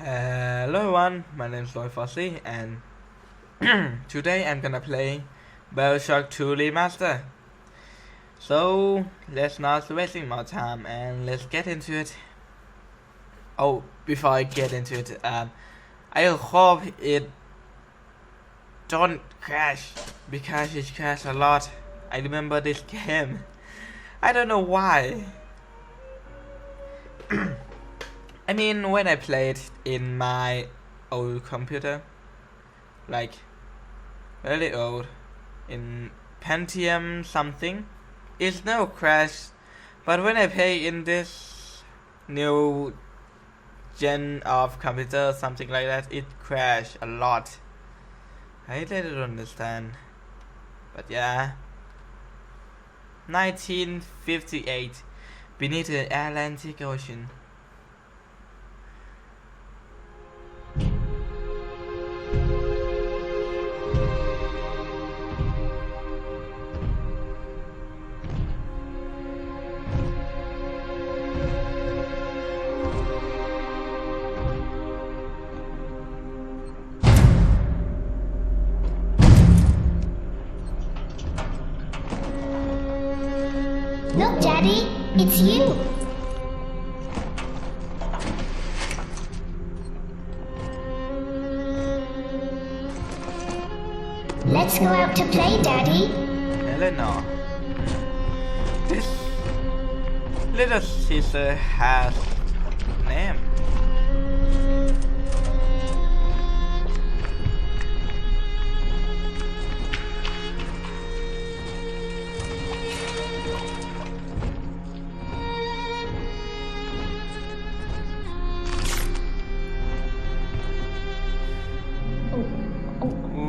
Hello everyone, my name is Lloyd Fossey and today I'm gonna play Bioshock 2 Remastered. So let's not wasting more time and let's get into it. Oh, before I get into it, I hope it don't crash because it crashed a lot. I remember this game. I don't know why. I mean, when I played in my old computer, like really old, in Pentium something, it's no crash. But when I play in this new gen of computer, something like that, it crashed a lot. I really don't understand. But yeah. 1958, beneath the Atlantic Ocean. Look, Daddy, it's you. Let's go out to play, Daddy. Eleanor. This little sister has name.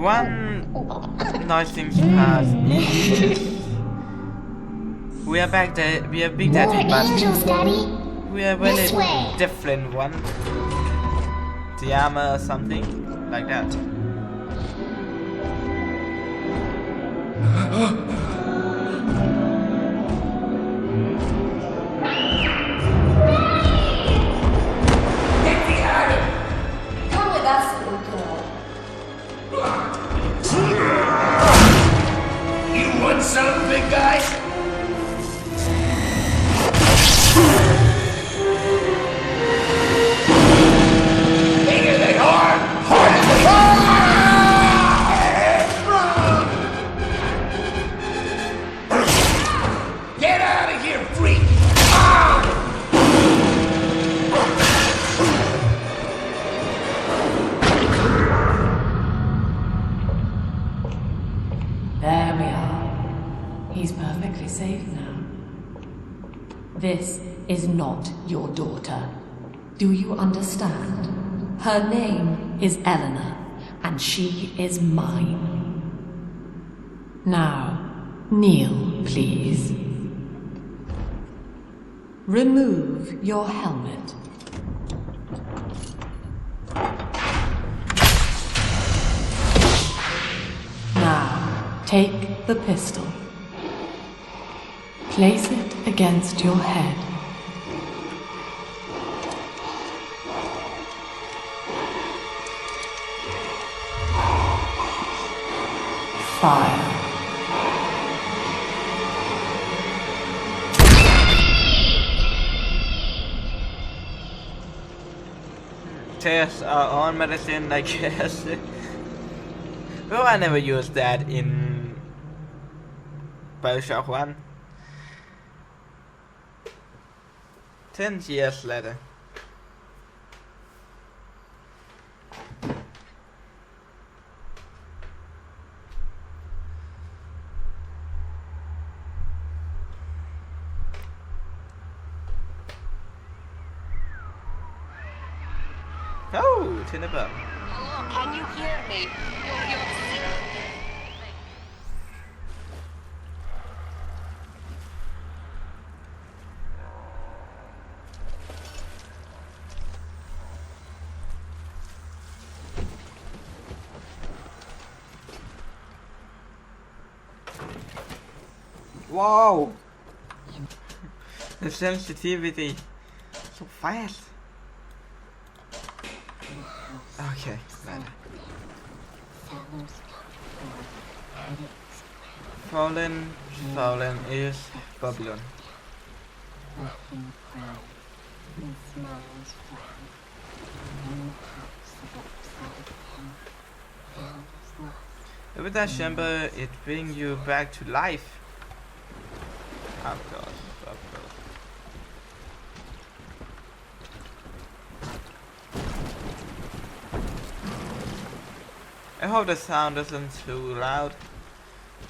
One nice thing about we are back there. We are Big Daddy, More angels, Daddy. but we are This really way. different one. The armor or something like that. Come with us, little girl. You want some, big guy? Bigger than hard! Harder than Get out of here, freak! There we are. He's perfectly safe now. This is not your daughter. Do you understand? Her name is Eleanor, and she is mine. Now, kneel, please. Remove your helmet. Now, take the pistol. Place it against your head. Fire. Tests our own medicine, I guess. Well, I never used that in Bioshock 1. 10 years later. Oh, Tinnerbell. Hello, can you hear me? Wow! The sensitivity so fast. Okay, vale. Fallen is Babylon. With that chamber, it brings you back to life. Of course, of course. I hope the sound isn't too loud,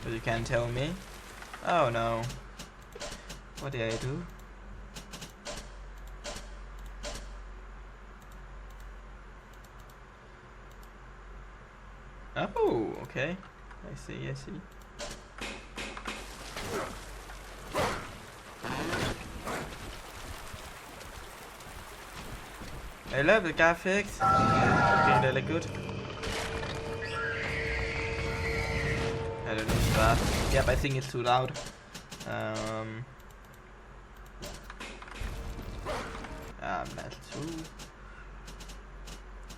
but you can tell me. Oh no. What did I do? Oh, okay. I see, I see. I love the graphics. Looking really good. I don't know that. Yep, I think it's too loud. That's too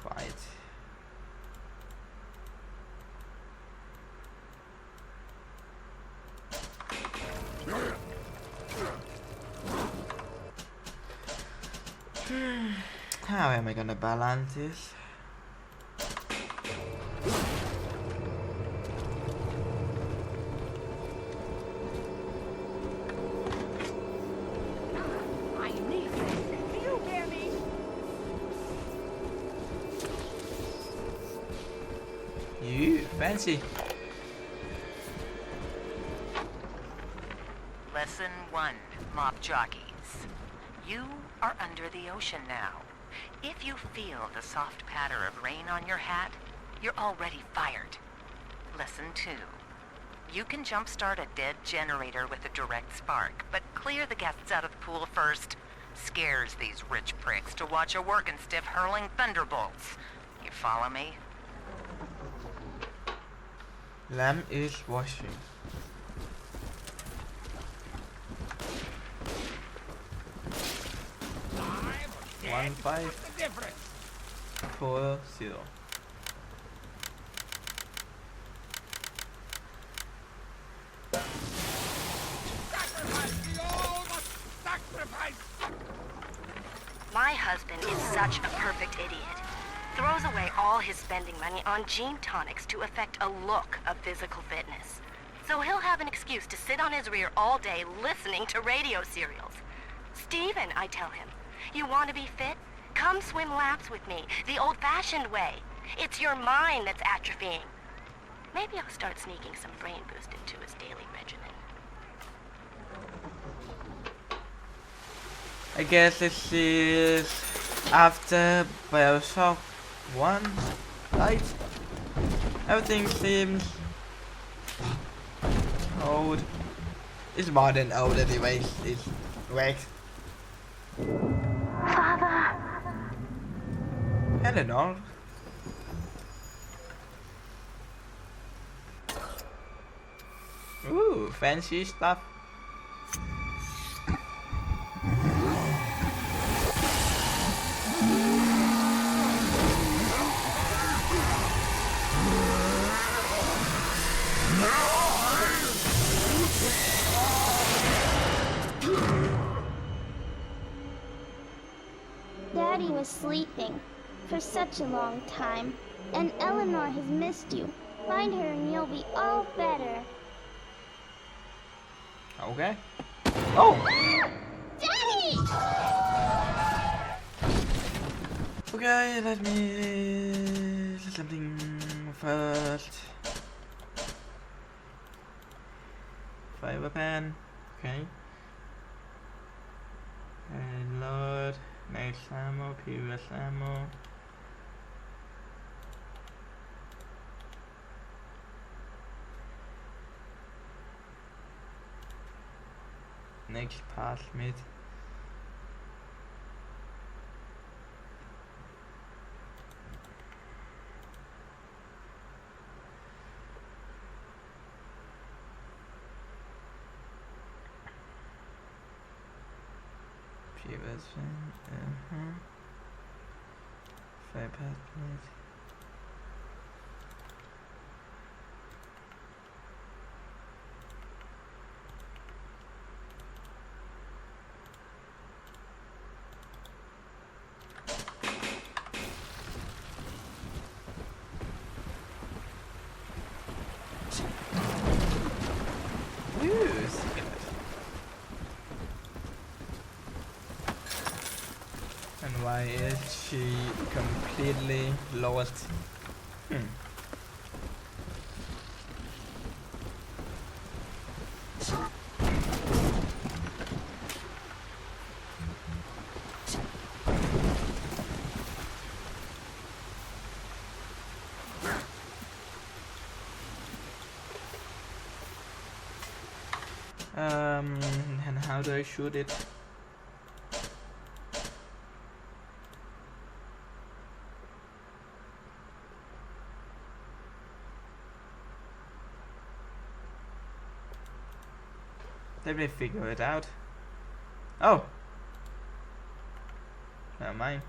quiet. How am I gonna balance this? I need this. Do you hear me? You fancy? Lesson 1, Mop Jockeys. You are under the ocean now. If you feel the soft patter of rain on your hat, you're already fired. Lesson 2. You can jumpstart a dead generator with a direct spark, but clear the guests out of the pool first. Scares these rich pricks to watch a working stiff hurling thunderbolts. You follow me? Lamb is washing. One 540. My husband is such a perfect idiot. Throws away all his spending money on gene tonics to affect a look of physical fitness. So he'll have an excuse to sit on his rear all day listening to radio serials. Steven, I tell him, you want to be fit? Come swim laps with me, the old-fashioned way. It's your mind that's atrophying. Maybe I'll start sneaking some brain boost into his daily regimen. I guess this is after Bioshock 1, right? Everything seems old. It's more than old anyway. It's wrecked. Father. Eleanor. Ooh, fancy stuff. Daddy was sleeping for such a long time, and Eleanor has missed you. Find her and you'll be all better. Okay. Oh! Daddy! Okay, let me do something first. Fiber pan. Okay. And load. Max ammo, previous ammo. Next pass mid. Previous one. Very bad. And why is she completely lost? And how do I shoot it? Let me figure it out. Oh! Never mind.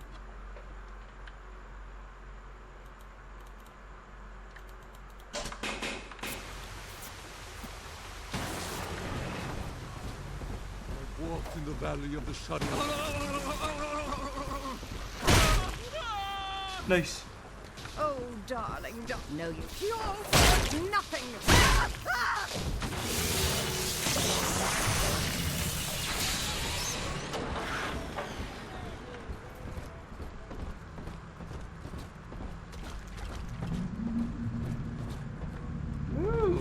Walked in the valley of the shadow. Nice. Oh, darling, don't know you. You're worth nothing. Ooh.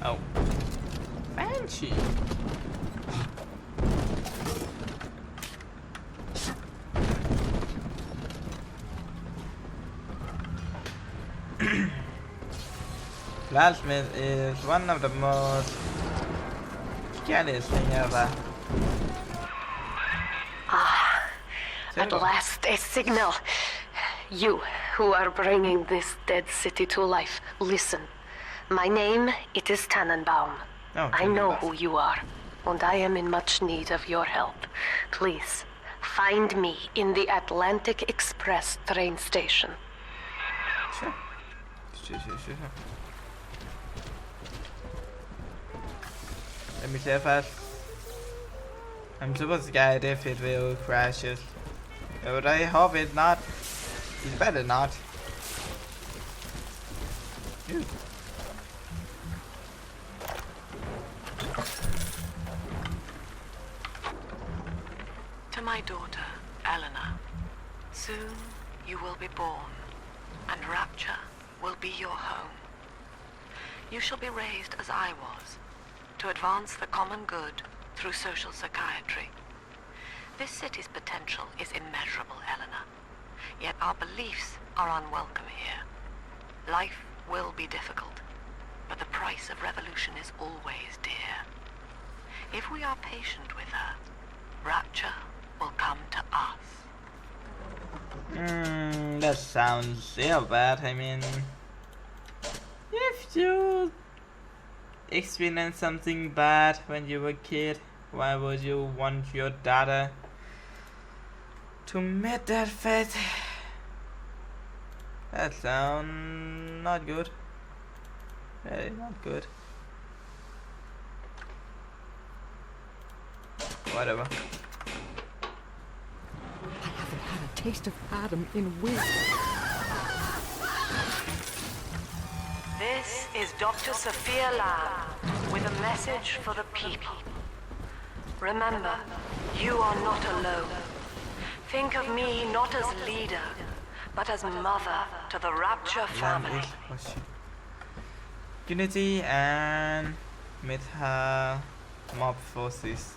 Oh. Banshee. Blacksmith is one of the most scariest thing ever. At last, a signal. You, who are bringing this dead city to life, listen. My name, it is Tannenbaum. Oh, I know Tannenbaum. who you are, and I am in much need of your help. Please, find me in the Atlantic Express train station. Sure. Let me say first. I'm super scared if it will crash it. But I hope it not. It better not. Ew. To my daughter, Eleanor, soon you will be born, and Rapture will be your home. You shall be raised as I was, to advance the common good through social psychiatry. This city's potential is immeasurable, Eleanor, yet our beliefs are unwelcome here. Life will be difficult, but the price of revolution is always dear. If we are patient with her, Rapture will come to us. That sounds real bad. I mean, if you experienced something bad when you were a kid, why would you want your daughter to meet that fate? That sounds not good. Very not good. Whatever. I haven't had a taste of Adam in weeks. This is Dr. Sophia Lamb with a message for the people. Remember, you are not alone. Think of me not as leader, but as mother to the Rapture family. Unity and meet her mob forces.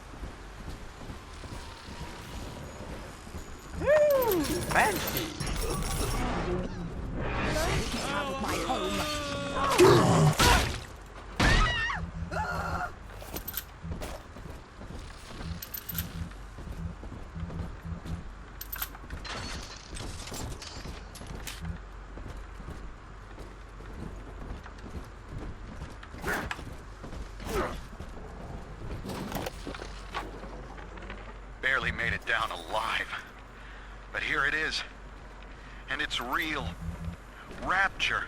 Woo! Fancy! Out of my home. Barely made it down alive. But here it is. And and it's real. Rapture.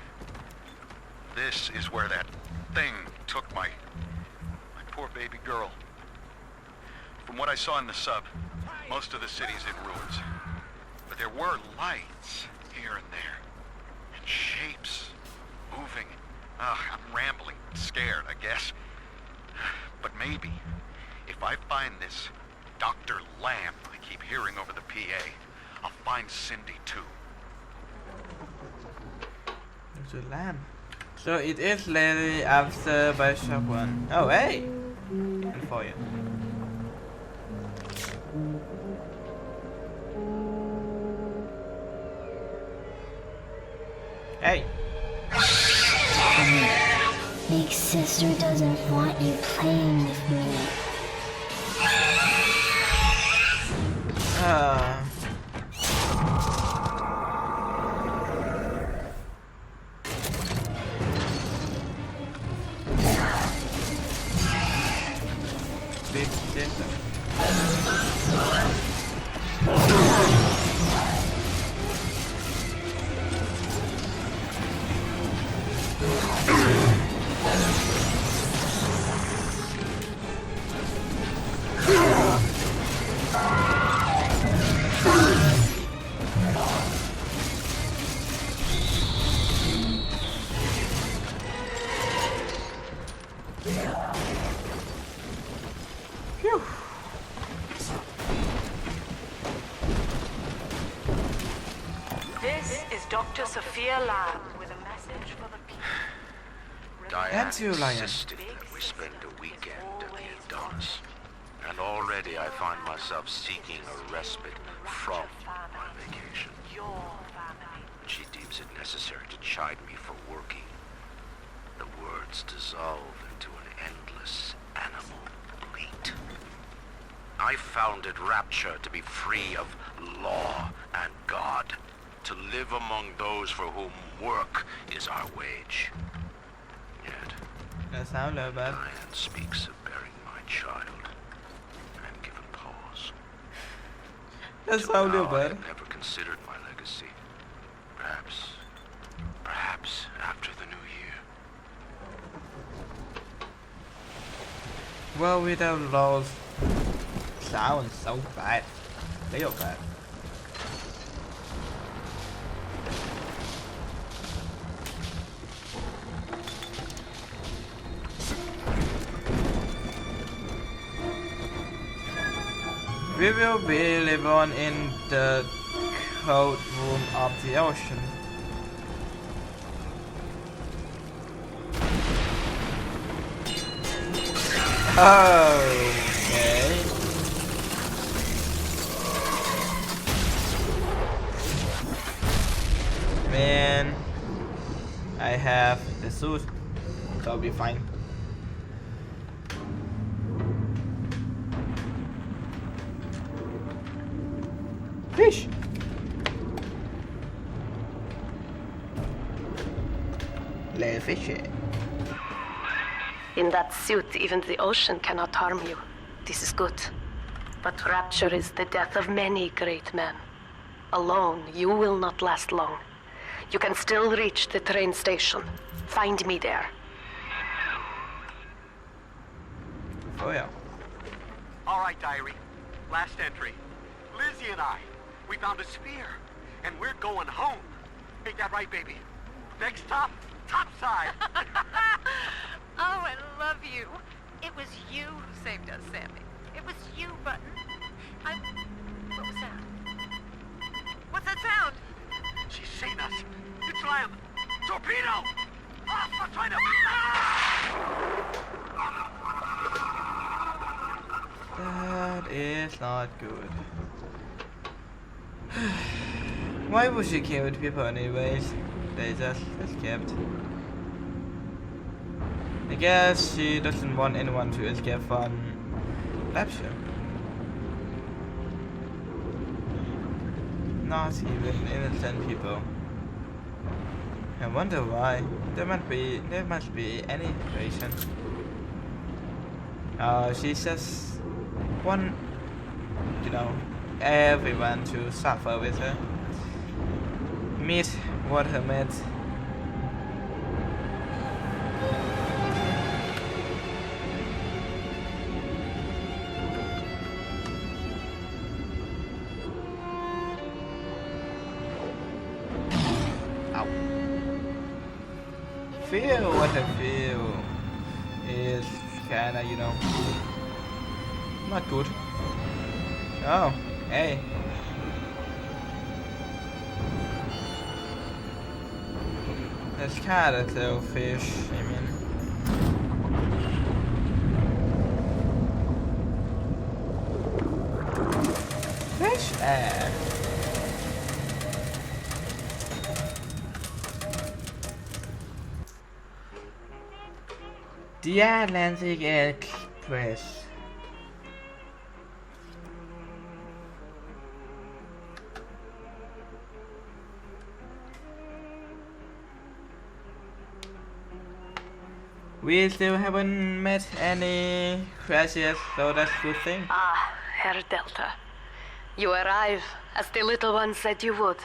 This is where that thing took my poor baby girl. From what I saw in the sub, most of the city's in ruins. But there were lights here and there, and shapes moving. I'm rambling, scared, I guess. But maybe, if I find this Dr. Lamb I keep hearing over the PA, I'll find Cindy too. Dr. Lamb. So it is literally after Bioshock 1. Oh, hey! And for you. Hey! Big sister doesn't want you playing with me. Big sister. Phew. This is Dr. Sophia Lamb with a message for the people. Diane you, Lion. insisted that we spend a weekend at the Adonis. And already I find myself seeking a respite from my vacation. Your family. She deems it necessary to chide me for working. The words dissolve into an endless animal bleat. I founded Rapture to be free of law and God, to live among those for whom work is our wage. Yet, That sound low, bad. Diane speaks of bearing my child, and given pause. That Till sound low, now, I bad. have never considered my legacy. Perhaps after the new year. Well, without laws, sounds so bad. Real bad. We will be living in the cold room of the ocean. Okay. Man, I have the suit. That'll be fine. Fish. Let's fish it. In that suit, even the ocean cannot harm you. This is good. But Rapture is the death of many great men. Alone, you will not last long. You can still reach the train station. Find me there. Oh yeah. All right, diary. Last entry. Lizzie and I, we found a sphere, and we're going home. Ain't that right, baby? Next stop, topside. Oh, I love you. It was you who saved us, Sammy. It was you, Button. What was that? What's that sound? She's seen us. It's Lamb. Torpedo! Off! I'm trying to... That is not good. Why would she kill the people anyways? They just escaped. I guess she doesn't want anyone to escape from Rapture. Not even innocent people. I wonder why. There must be any reason. She just want, everyone to suffer with her. Meat, water meat. Ow. Feel what I feel is kinda, you know, not good. Oh, hey. That's kinda selfish, I mean. Fresh air. The Atlantic Express. We still haven't met any crashes, so that's a good thing. Ah, Herr Delta. You arrive, as the little one said you would.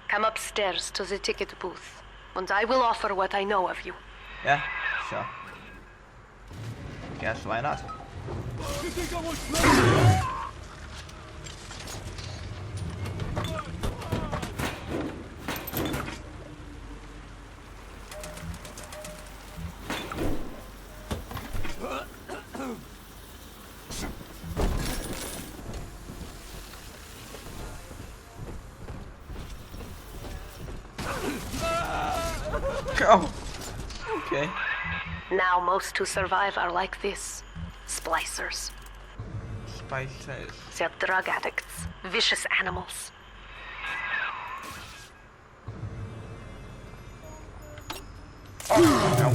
Come upstairs to the ticket booth, and I will offer what I know of you. Yeah, sure. Guess why not? Oh, okay. Now most who survive are like this. Splicers. Spices. They're drug addicts. Vicious animals. Oh, no.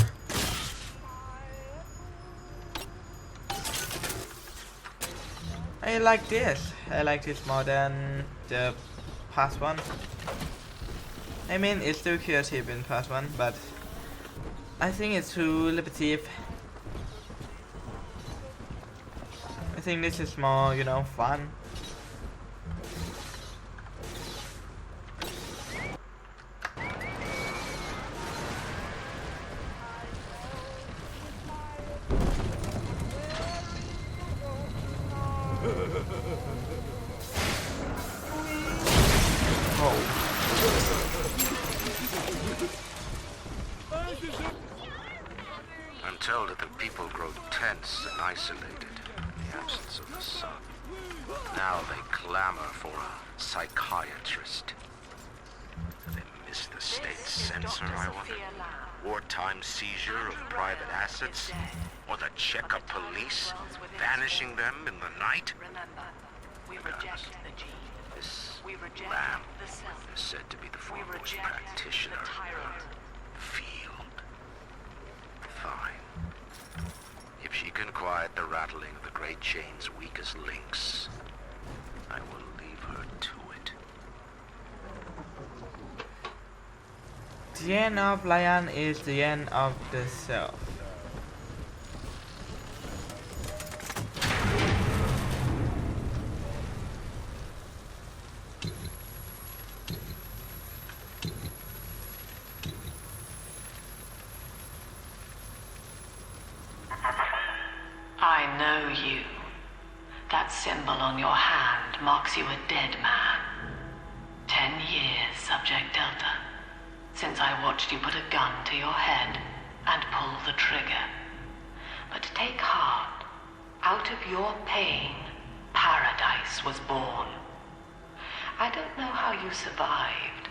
I like this. I like this more than the past one. I mean, it's still creative in past one, but I think it's too repetitive. I think this is more, you know, fun. I'm told that the people grow tense and isolated in the absence of the sun. Now they clamor for a psychiatrist. Do they miss the state censor, I wonder? Wartime seizure of private assets? Or the checkup police vanishing them in the night? This lamb is said to be the foremost practitioner in the field. Fine. If she can quiet the rattling of the great chain's weakest links, I will leave her to it. The end of lion is the end of the self. I know you. That symbol on your hand marks you a dead man. 10 years, Subject Delta, since I watched you put a gun to your head and pull the trigger. But take heart. Out of your pain, paradise was born. I don't know how you survived,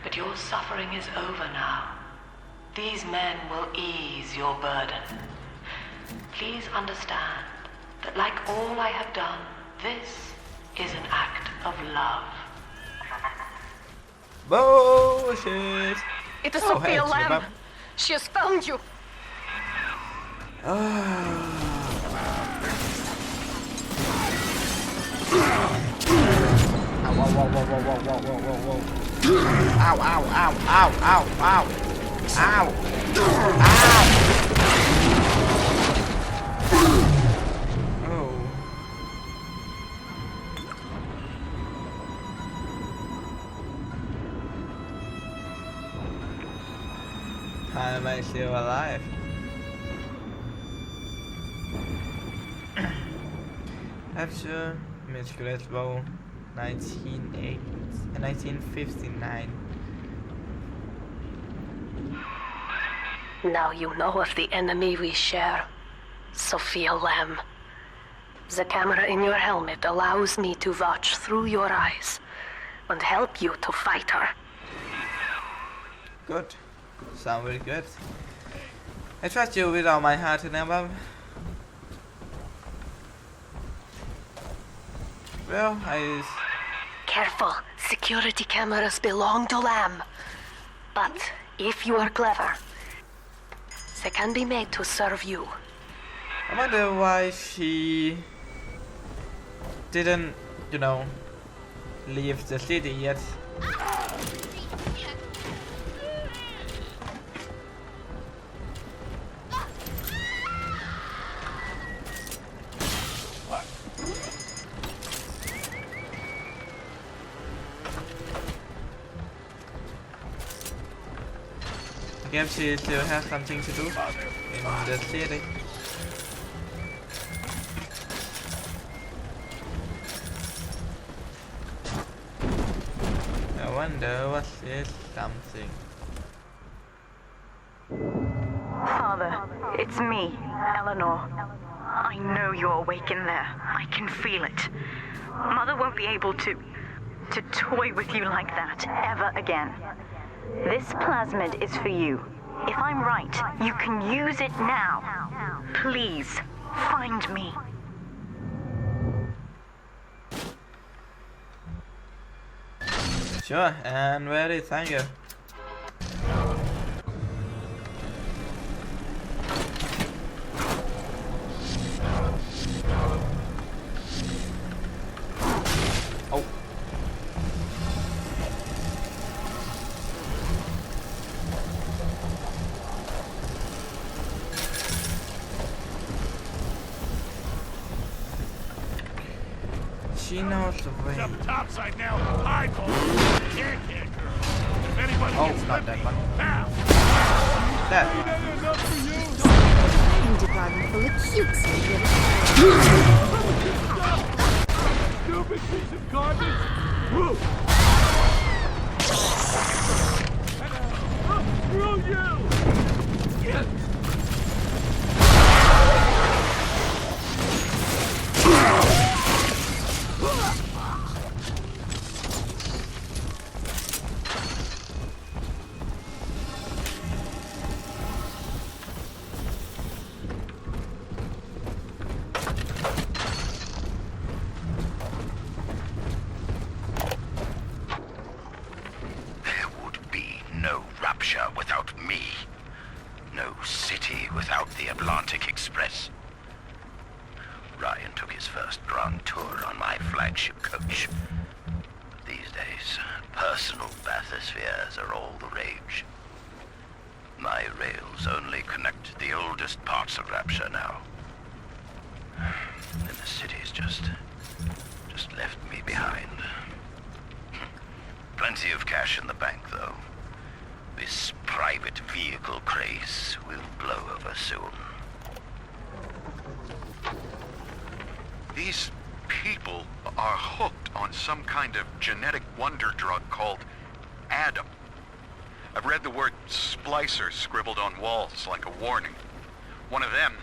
but your suffering is over now. These men will ease your burden. Please understand that like all I have done, this is an act of love. Bullshit! It is Oh, Sophia hey, Lamb. Shibab. She has found you. Ow, ow, ow, ow, ow, ow, ow, ow. Oh. How am I still alive? Rapture, Misgraceful, 1959. Now you know of the enemy we share, Sophia Lamb. The camera in your helmet allows me to watch through your eyes and help you to fight her. Good. Sound very good. I trust you with all my heart, remember? Well, Careful. Security cameras belong to Lamb. But if you are clever, they can be made to serve you. I wonder why she didn't, leave the city yet. I guess she still has something to do in the city. I wonder what is something. Father, it's me, Eleanor. I know you're awake in there. I can feel it. Mother won't be able to toy with you like that ever again. This plasmid is for you. If I'm right, you can use it now. Please, find me. Sure, and where is Tiger? Oh. She knows the way. Jump topside now. Hide, boy. Can't girl. If anybody gets not that one. Now. That Enough for you. Department full of cutes. Stupid piece of garbage. Woo. Screw you. Yes. There would be no Rapture without me. No city without the Atlantic Express. Ryan took his first grand tour on my flagship coach. But these days, personal bathyspheres are all the rage. My rails only connect the oldest parts of Rapture now. And the city's just left me behind. Plenty of cash in the bank, though. This private vehicle craze will blow over soon. These people are hooked on some kind of genetic wonder drug called Adam. I've read the word splicer scribbled on walls like a warning. One of them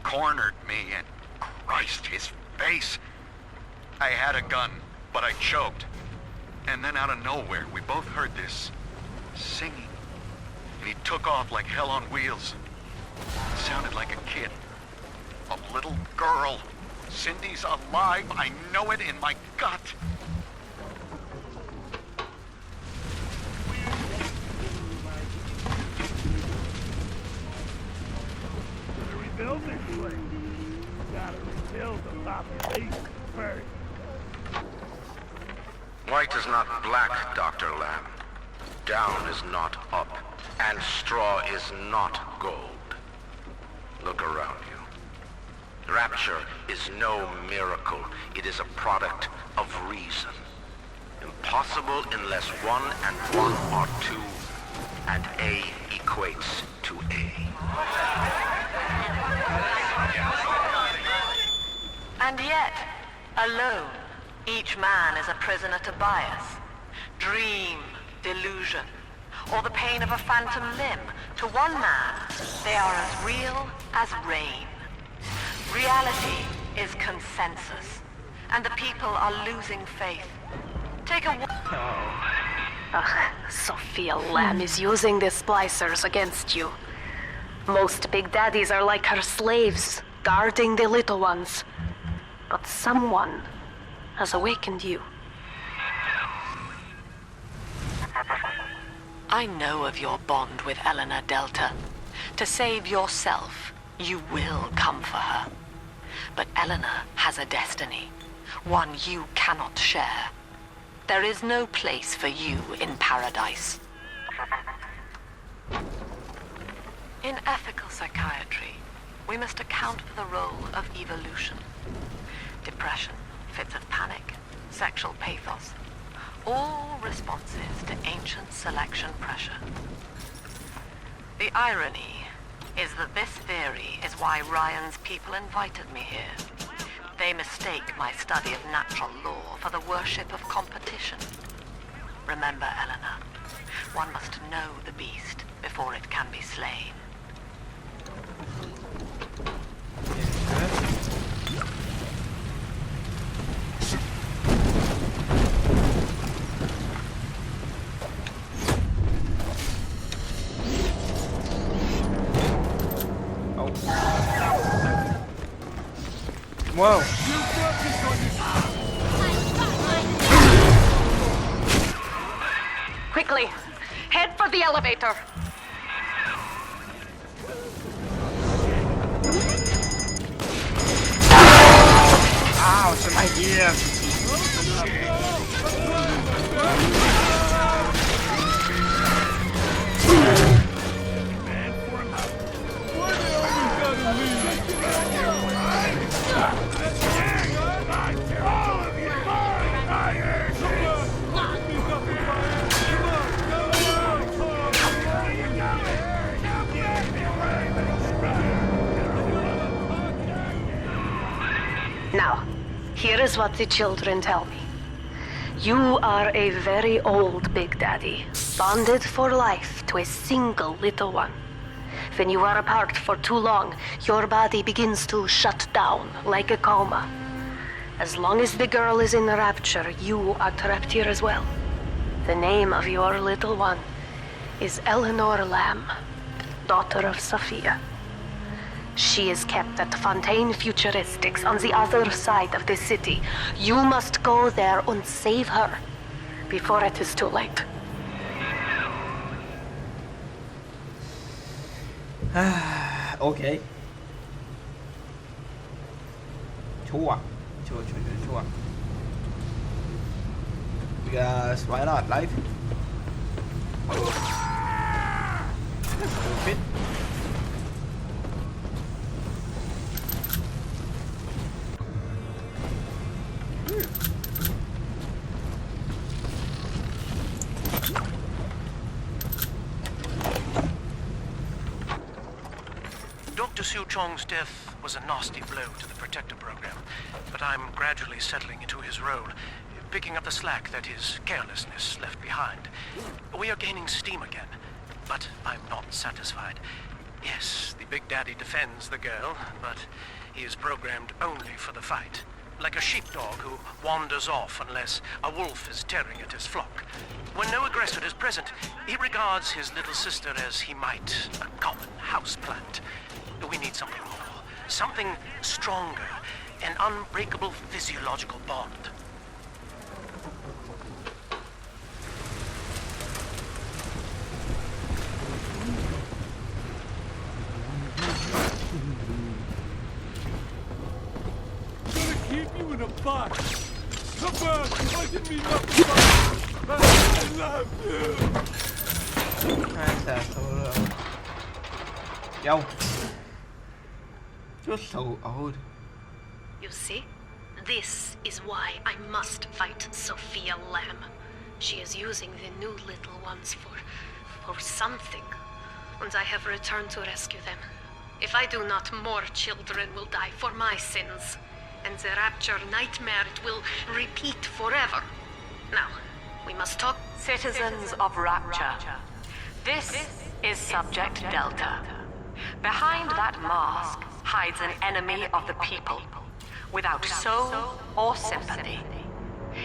cornered me and Christ, his face. I had a gun, but I choked. And then out of nowhere, we both heard this singing. And he took off like hell on wheels. It sounded like a kid. A little girl. Cindy's alive. I know it in my gut. To rebuild this place, you gotta rebuild the population first. White is not black, Dr. Lamb. Down is not up, and straw is not gold. Look around you. Rapture is no miracle. It is a product of reason. Impossible unless 1 and 1 are 2, and A equates to A. And yet, alone, each man is a prisoner to bias, dream, delusion, or the pain of a phantom limb. To one man, they are as real as rain. Reality is consensus, and the people are losing faith. Take a Sophia Lamb is using the splicers against you. Most big daddies are like her slaves, guarding the little ones. But someone has awakened you. I know of your bond with Eleanor Delta. To save yourself, you will come for her. But Eleanor has a destiny, one you cannot share. There is no place for you in paradise. In ethical psychiatry, we must account for the role of evolution. Depression, fits of panic, sexual pathos, all responses to ancient selection pressure. The irony is that this theory is why Ryan's people invited me here. They mistake my study of natural law for the worship of competition. Remember, Eleanor, one must know the beast before it can be slain. Whoa. Quickly, head for the elevator. Ouch, my ears. Now, here is what the children tell me. You are a very old Big Daddy, bonded for life to a single little one. When you are apart for too long, your body begins to shut down like a coma. As long as the girl is in Rapture, you are trapped here as well. The name of your little one is Eleanor Lamb, daughter of Sophia. She is kept at Fontaine Futuristics on the other side of the city. You must go there and save her before it is too late. Okay. Sure. Because why not? Life. Stupid. Dr. Siu Chong's death was a nasty blow to the Protector program, but I'm gradually settling into his role, picking up the slack that his carelessness left behind. We are gaining steam again, but I'm not satisfied. Yes, the Big Daddy defends the girl, but he is programmed only for the fight, like a sheepdog who wanders off unless a wolf is tearing at his flock. When no aggressor is present, he regards his little sister as he might a common houseplant. We need something more, something stronger, an unbreakable physiological bond. Gonna keep you in a box. Come back! I didn't mean nothing by it. I love you. Yo. You're so old. You see? This is why I must fight Sophia Lamb. She is using the new little ones for something. and I have returned to rescue them. If I do not, more children will die for my sins, and the Rapture nightmare it will repeat forever. Now, we must talk. Citizens of Rapture, this is Subject Delta. Behind that mask hides an enemy of the people, without soul or sympathy.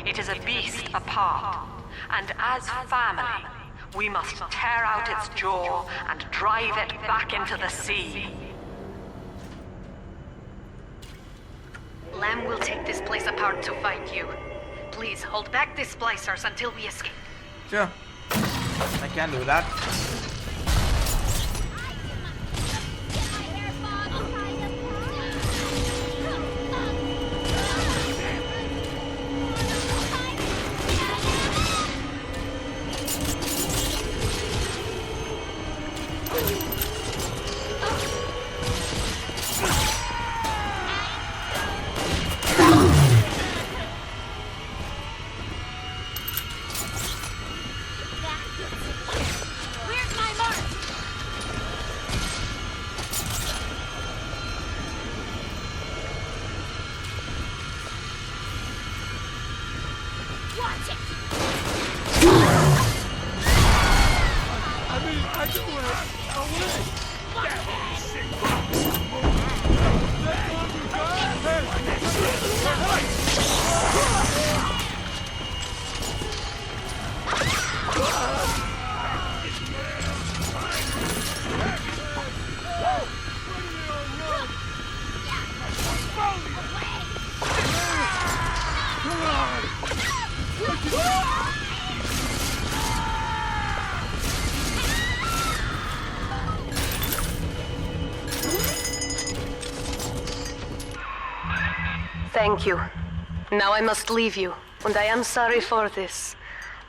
It is a beast apart, and as family, we must tear out its jaw and drive it back into the sea. Lamb will take this place apart to find you. Please hold back the splicers until we escape. Sure. I can do that. Where's my mark? Watch it! I mean, I do it. Away! Thank you. Now I must leave you, and I am sorry for this.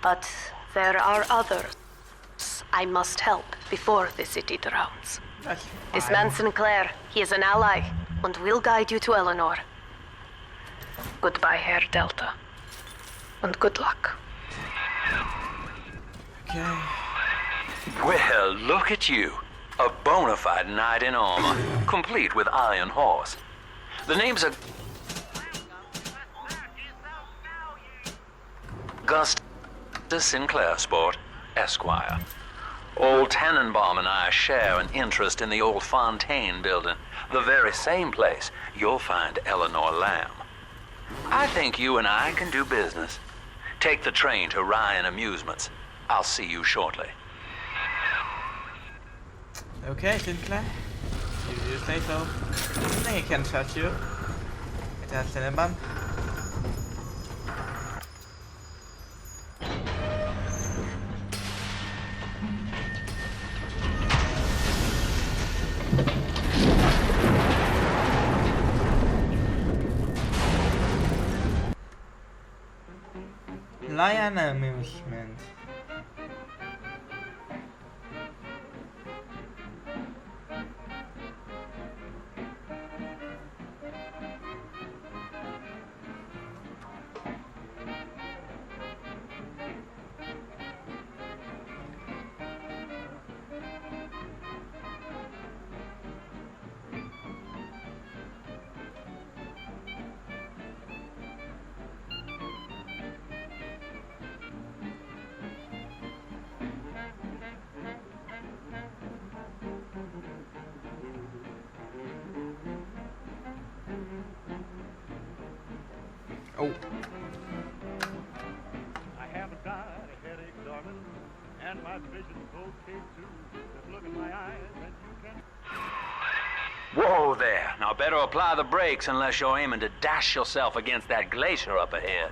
But there are others I must help before the city drowns. That's This fine. man Sinclair, he is an ally, and will guide you to Eleanor. Goodbye, Herr Delta. And good luck. Okay. Well, look at you. A bona fide knight in armor, complete with iron horse. The name's Augustus Sinclair Sport, Esquire. Old Tannenbaum and I share an interest in the old Fontaine building, the very same place you'll find Eleanor Lamb. I think you and I can do business. Take the train to Ryan Amusements. I'll see you shortly. Okay, Sinclair. You say so. I think I can trust you. It has Cinnabon. Lion Amusement. Oh. I haven't died a headache, darling, and my vision's okay too. Just look in my eyes and you can. Whoa there. Now better apply the brakes unless you're aiming to dash yourself against that glacier up ahead.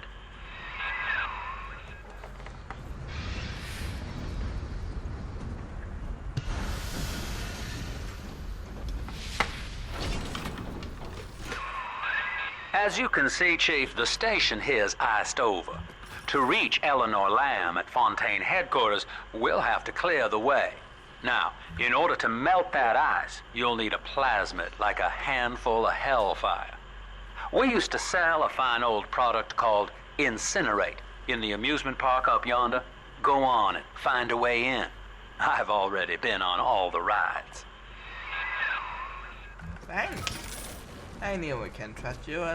As you can see, Chief, the station here's iced over. To reach Eleanor Lamb at Fontaine headquarters, we'll have to clear the way. Now, in order to melt that ice, you'll need a plasmid, like a handful of hellfire. We used to sell a fine old product called Incinerate in the amusement park up yonder. Go on and find a way in. I've already been on all the rides. Thanks. I knew we can trust you,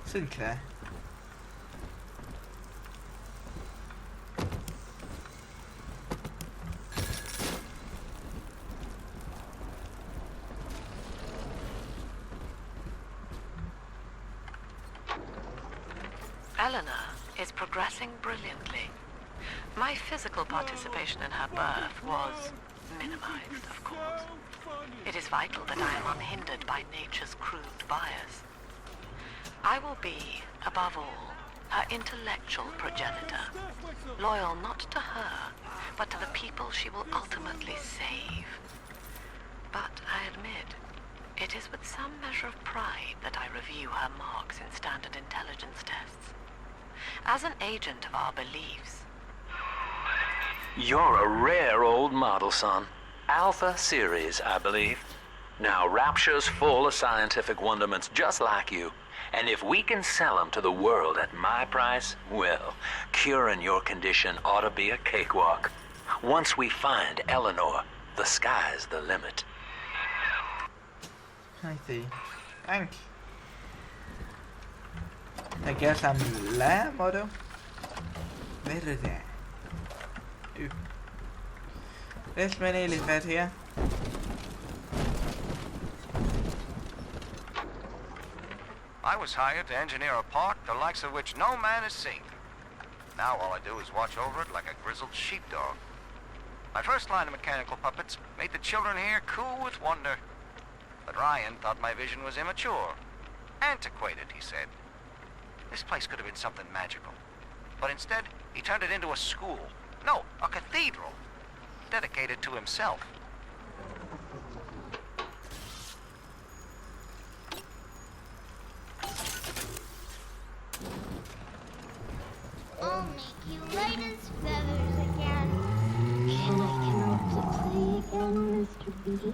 Sinclair. Eleanor is progressing brilliantly. My physical participation in her birth was minimized, of course. It is vital that I am unhindered by nature's crude bias. I will be, above all, her intellectual progenitor, loyal not to her, but to the people she will ultimately save. But I admit, it is with some measure of pride that I review her marks in standard intelligence tests. As an agent of our beliefs, You're a rare old model, son. Alpha series, I believe. Now, Rapture's full of scientific wonderments just like you. And if we can sell them to the world at my price, well, curing your condition ought to be a cakewalk. Once we find Eleanor, the sky's the limit. I see. Thanks. I guess I'm lab model. Where is that? Ooh. There's many elephants here. I was hired to engineer a park the likes of which no man has seen. Now all I do is watch over it like a grizzled sheepdog. My first line of mechanical puppets made the children here cool with wonder. But Ryan thought my vision was immature. Antiquated, he said. This place could have been something magical. But instead, he turned it into a school. No, a cathedral. Dedicated to himself. I'll make you light as feathers again. And I can hope to play again, Mr. B.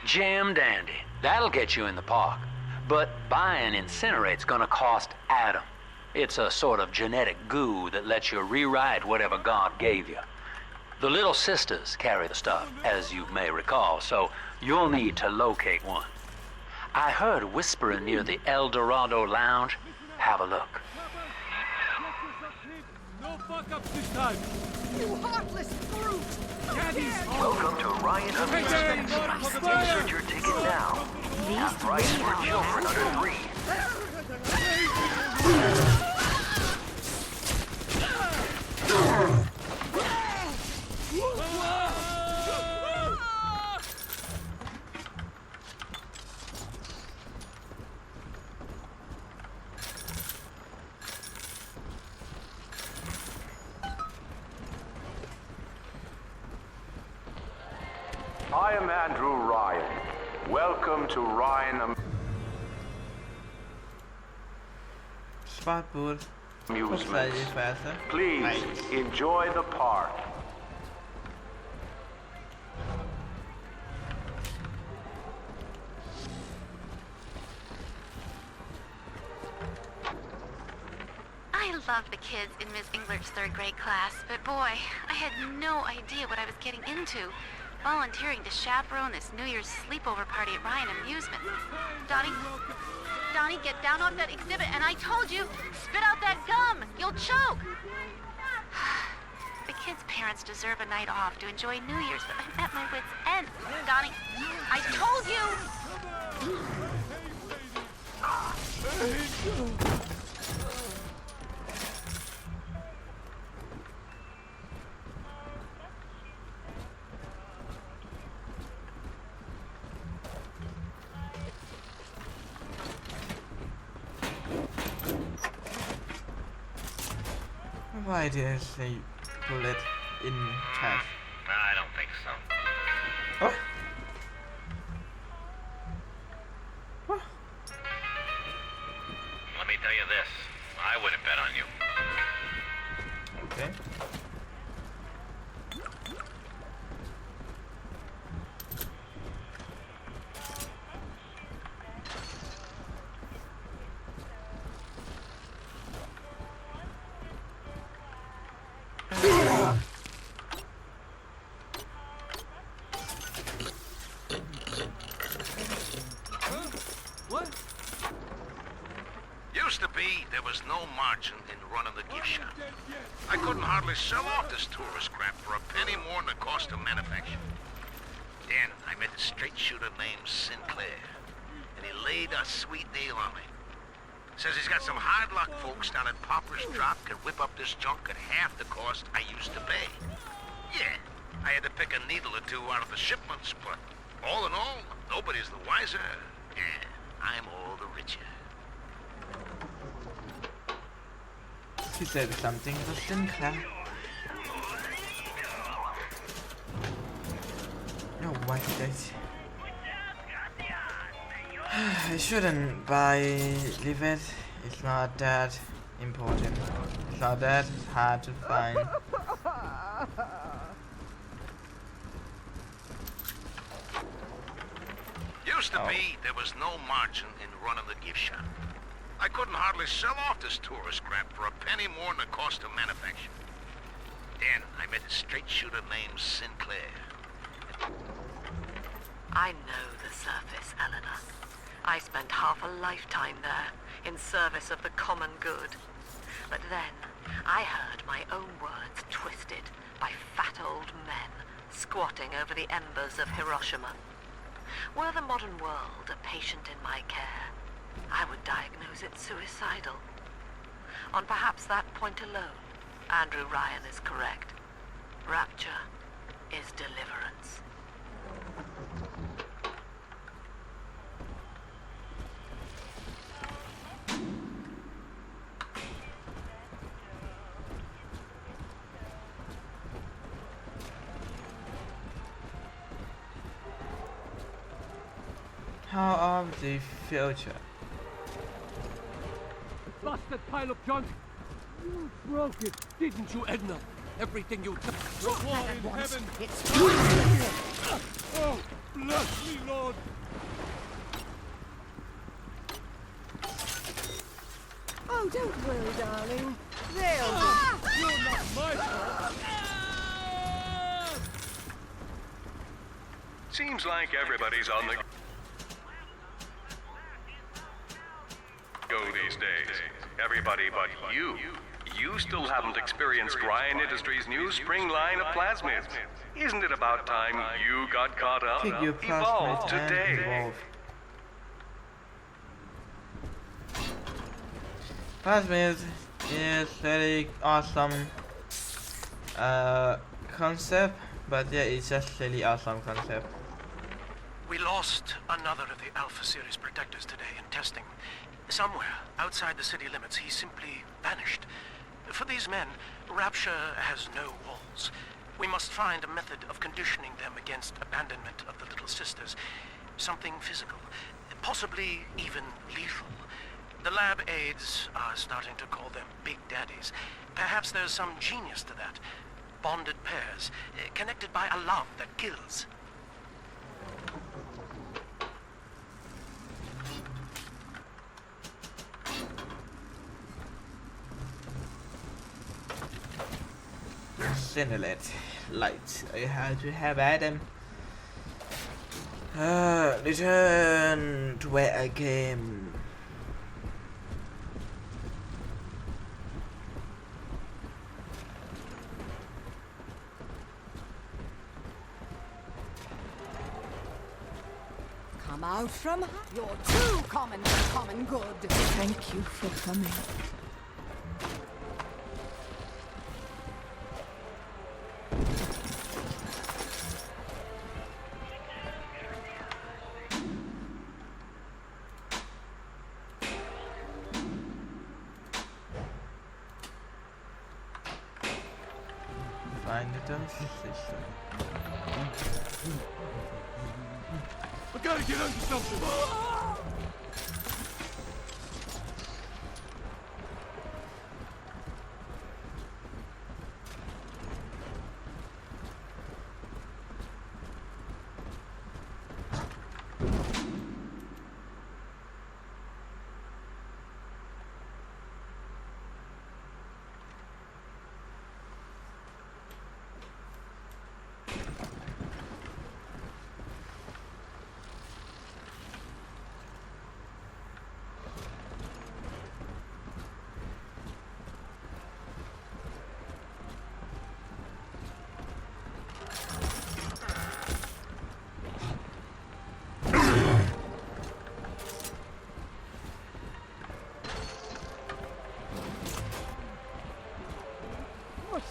Jam dandy. That'll get you in the park. But buying Incinerate's gonna cost Adam. It's a sort of genetic goo that lets you rewrite whatever God gave you. The Little Sisters carry the stuff, as you may recall, so you'll need to locate one. I heard whispering near the El Dorado Lounge. Have a look. No fuck-ups this time! You heartless brute! Daddy's home! Welcome to Ryan Amusements. Insert your ticket now. Half price for children under 3. I am Andrew Ryan. Welcome to Ryan Sparkboard. Amusements. Faster. Please Nice. enjoy the park. I love the kids in Miss English third grade class, but boy, I had no idea what I was getting into. Volunteering to chaperone this New Year's sleepover party at Ryan Amusement. Donnie, get down off that exhibit, and I told you, spit out that gum! You'll choke! The kids' parents deserve a night off to enjoy New Year's, but I'm at my wit's end. Donnie, I told you! Why did they pull it in trash? I don't think so. Oh. What? Let me tell you this. I wouldn't bet on you. Okay. was no margin in running the gift shop. I couldn't hardly sell off this tourist crap for a penny more than the cost of manufacture. Then I met a straight shooter named Sinclair, and he laid a sweet deal on me. Says he's got some hard luck folks down at Popper's Drop can whip up this junk at half the cost I used to pay. Yeah, I had to pick a needle or two out of the shipments, but all in all, nobody's the wiser. Yeah, I'm all the richer. She said something to Sinclair. No, why did I shouldn't leave it. It's not that important. It's not that hard to find. Used to be, there was no margin in running the gift shop. I couldn't hardly sell off this tourist crap for a penny more than the cost of manufacture. Then I met a straight shooter named Sinclair. I know the surface, Eleanor. I spent half a lifetime there, in service of the common good. But then, I heard my own words twisted by fat old men squatting over the embers of Hiroshima. Were the modern world a patient in my care, I would diagnose it suicidal. On perhaps that point alone, Andrew Ryan is correct. Rapture is deliverance. How of the future? Busted pile of junk. You broke it, didn't you, Edna? Everything you took. Drop War that at in once. heaven. It's Oh, bless me, Lord. Oh, don't worry, darling. They'll You're not my fault. Seems like everybody's on the go these days. Everybody but you. You still haven't experienced Ryan Industries' new spring line of plasmids. Isn't it about time you got caught up? Pick your Evolve plasmid and today. evolve. Plasmid is very awesome concept, but yeah, it's just really awesome concept. We lost another of the Alpha Series protectors today in testing. Somewhere outside the city limits, he simply vanished. For these men, Rapture has no walls. We must find a method of conditioning them against abandonment of the Little Sisters. Something physical, possibly even lethal. The lab aides are starting to call them Big Daddies. Perhaps there's some genius to that. Bonded pairs, connected by a love that kills. Simulate light. I had to have Adam return to where I came. come out from. You're too common for common good. Thank you for coming. Find the system. I gotta get under something.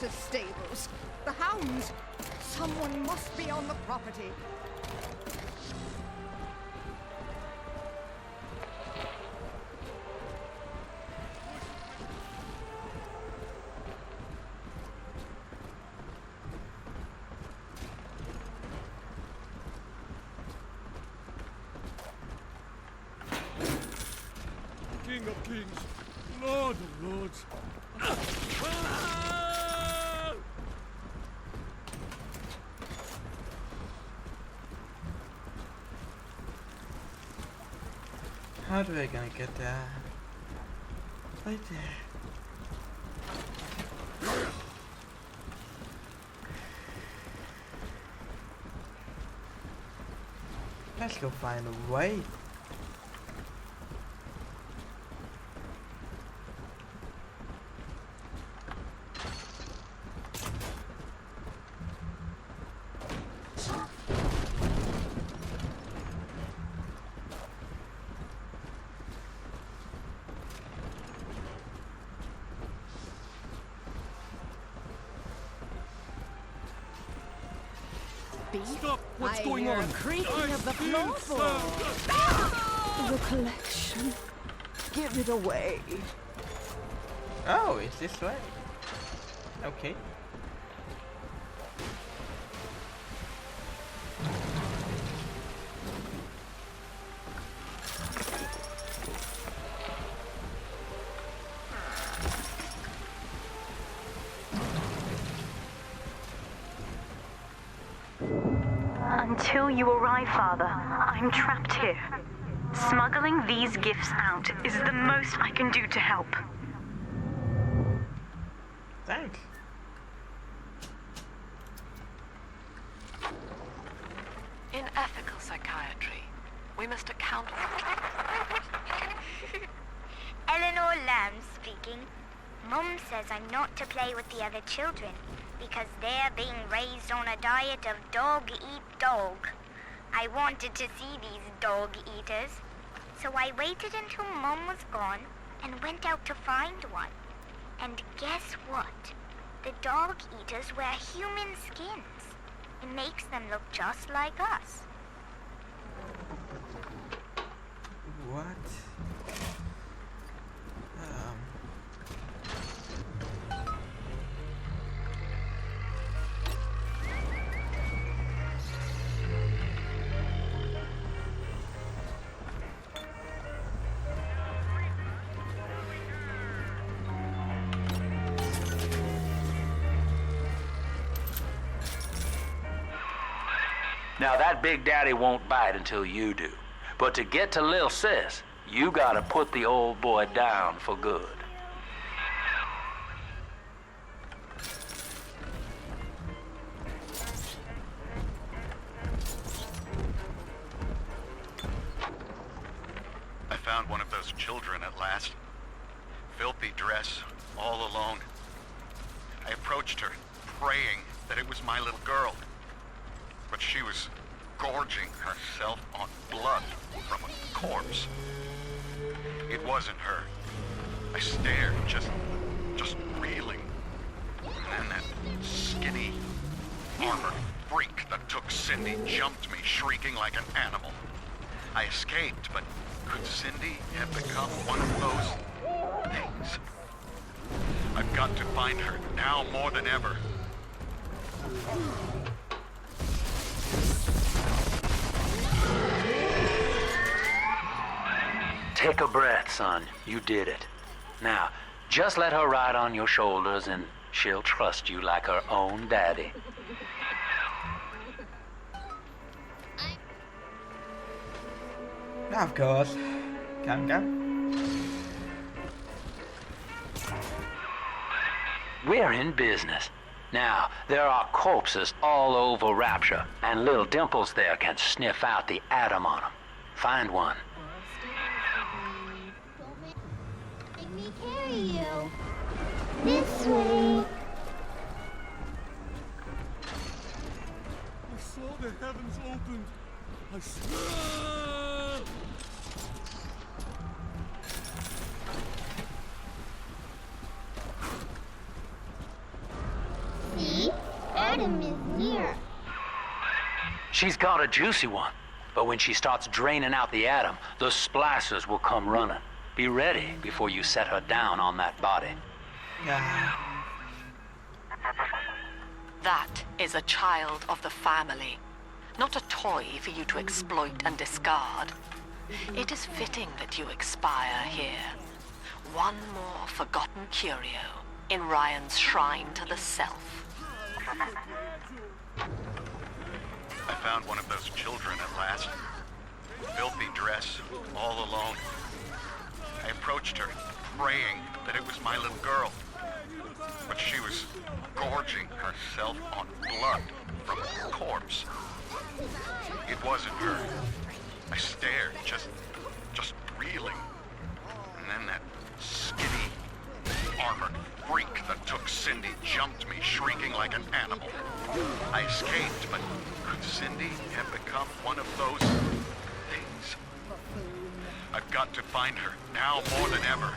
the stables. The hounds. Someone must be on the property. King of kings, Lord of lords. How do I gonna get there? Right there. Let's go find a way. Stop! What's going hear on? a creaking of the feel floorboards. The collection. Give it away. Oh, it's this way. Okay. Until you arrive, Father, I'm trapped here. Smuggling these gifts out is the most I can do to help. Thanks. In ethical psychiatry, we must account Eleanor Lamb speaking. Mum says I'm not to play with the other children because they're being raised on a diet of dog-eat-dog. I wanted to see these dog eaters, so I waited until Mum was gone and went out to find one. And guess what? The dog eaters wear human skins. It makes them look just like us. What? Now that Big Daddy won't bite until you do. But to get to Lil Sis, you gotta put the old boy down for good. I found one of those children at last. Filthy dress, all alone. I approached her, praying that it was my little girl. But she was gorging herself on blood from a corpse. It wasn't her. I stared, just reeling. And then that skinny, armored freak that took Cindy jumped me, shrieking like an animal. I escaped, but could Cindy have become one of those things? I've got to find her now more than ever. Take a breath, son. You did it. Now, just let her ride on your shoulders and she'll trust you like her own daddy. Of course. Come. We're in business. Now, there are corpses all over Rapture, and little Dimples there can sniff out the atom on them. Find one. Make me carry you. This way. I saw the heavens opened. I swear. Adam is here. She's got a juicy one. But when she starts draining out the atom, the splicers will come running. Be ready before you set her down on that body. Yeah. That is a child of the family, not a toy for you to exploit and discard. It is fitting that you expire here. One more forgotten curio in Ryan's shrine to the self. I found one of those children at last. Filthy dress, all alone. I approached her, praying that it was my little girl. But she was gorging herself on blood from a corpse. It wasn't her. I stared, just reeling. And then that skinny, armored freak that took Cindy jumped me, shrieking like an animal. I escaped, but could Cindy have become one of those things? I've got to find her, now more than ever.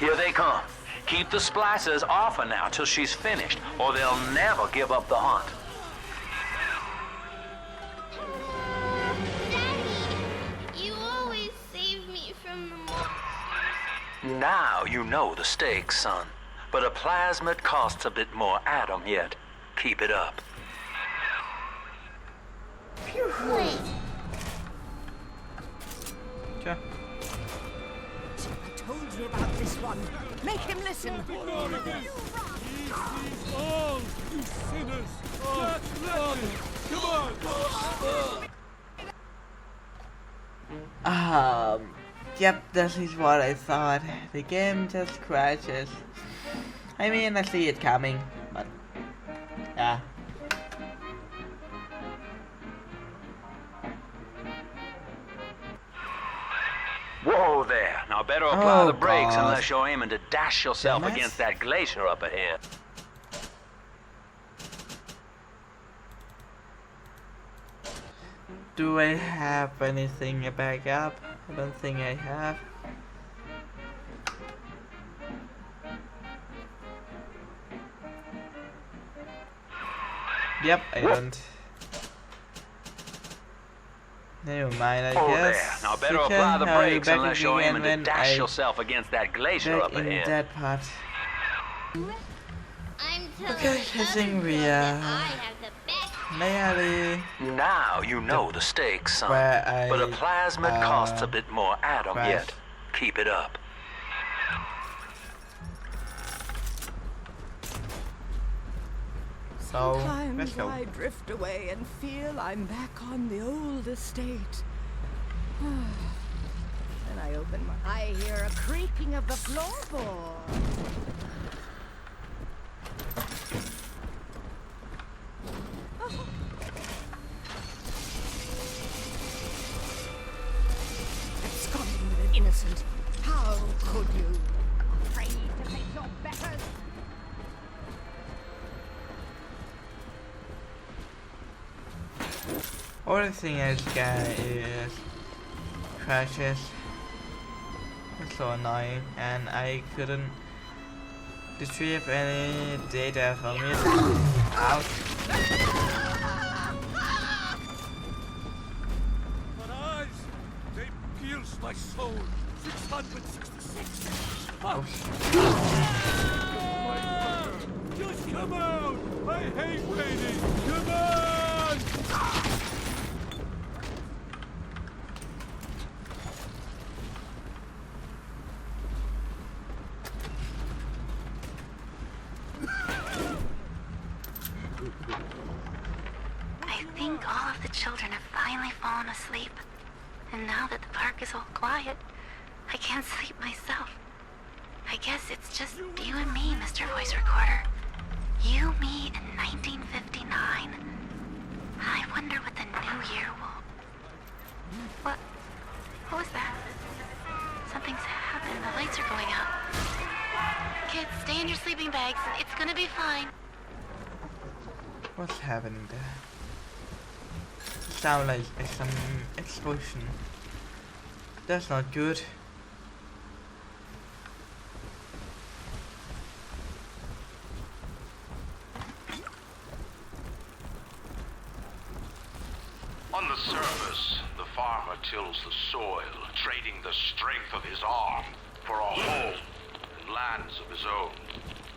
Here they come. Keep the splicers off her now till she's finished, or they'll never give up the hunt. Daddy, you always save me from the monsters. Now you know the stakes, son. But a plasmid costs a bit more atom yet. Keep it up. Wait. Sure. I told you about this one. Make him listen. All you sinners! Come on! Yep, this is what I thought. The game just crashes. I mean, I see it coming, but yeah. Whoa there. Now better apply the brakes God. unless you're aiming to dash yourself Damn it. against that glacier up ahead. Do I have anything to back up? I don't think I have. Yep, I don't. Never mind, I Whoa guess. there. Now better Okay, apply the I'll be brakes back unless you're again aiming to when dash I yourself against that glacier back up in ahead. that part. I'm telling Okay, I think we are I have the best. nearly Now you know the stakes, son. where I But a plasmid costs a bit more atom crashed. yet. Keep it up. So, let's Sometimes go. I drift away and feel I'm back on the old estate. Then I open my... I hear a creaking of the floorboard. Absconding with an innocent. How could you? Afraid to face your betters? Only thing I got is crashes. It's so annoying, and I couldn't retrieve any data from it. Ouch. But eyes, they pierce my soul. 666. Ouch. Just come out! I hate waiting! Come on! I think all of the children have finally fallen asleep. And now that the park is all quiet, I can't sleep myself. I guess it's just you and me, Mr. Voice Recorder. You, me, in 1959. I wonder what the new year will... What was that? Something's happened. The lights are going out. Kids, stay in your sleeping bags. It's gonna be fine. What's happening there? Sound like some explosion. That's not good. On the surface, the farmer tills the soil, trading the strength of his arm for a home and lands of his own.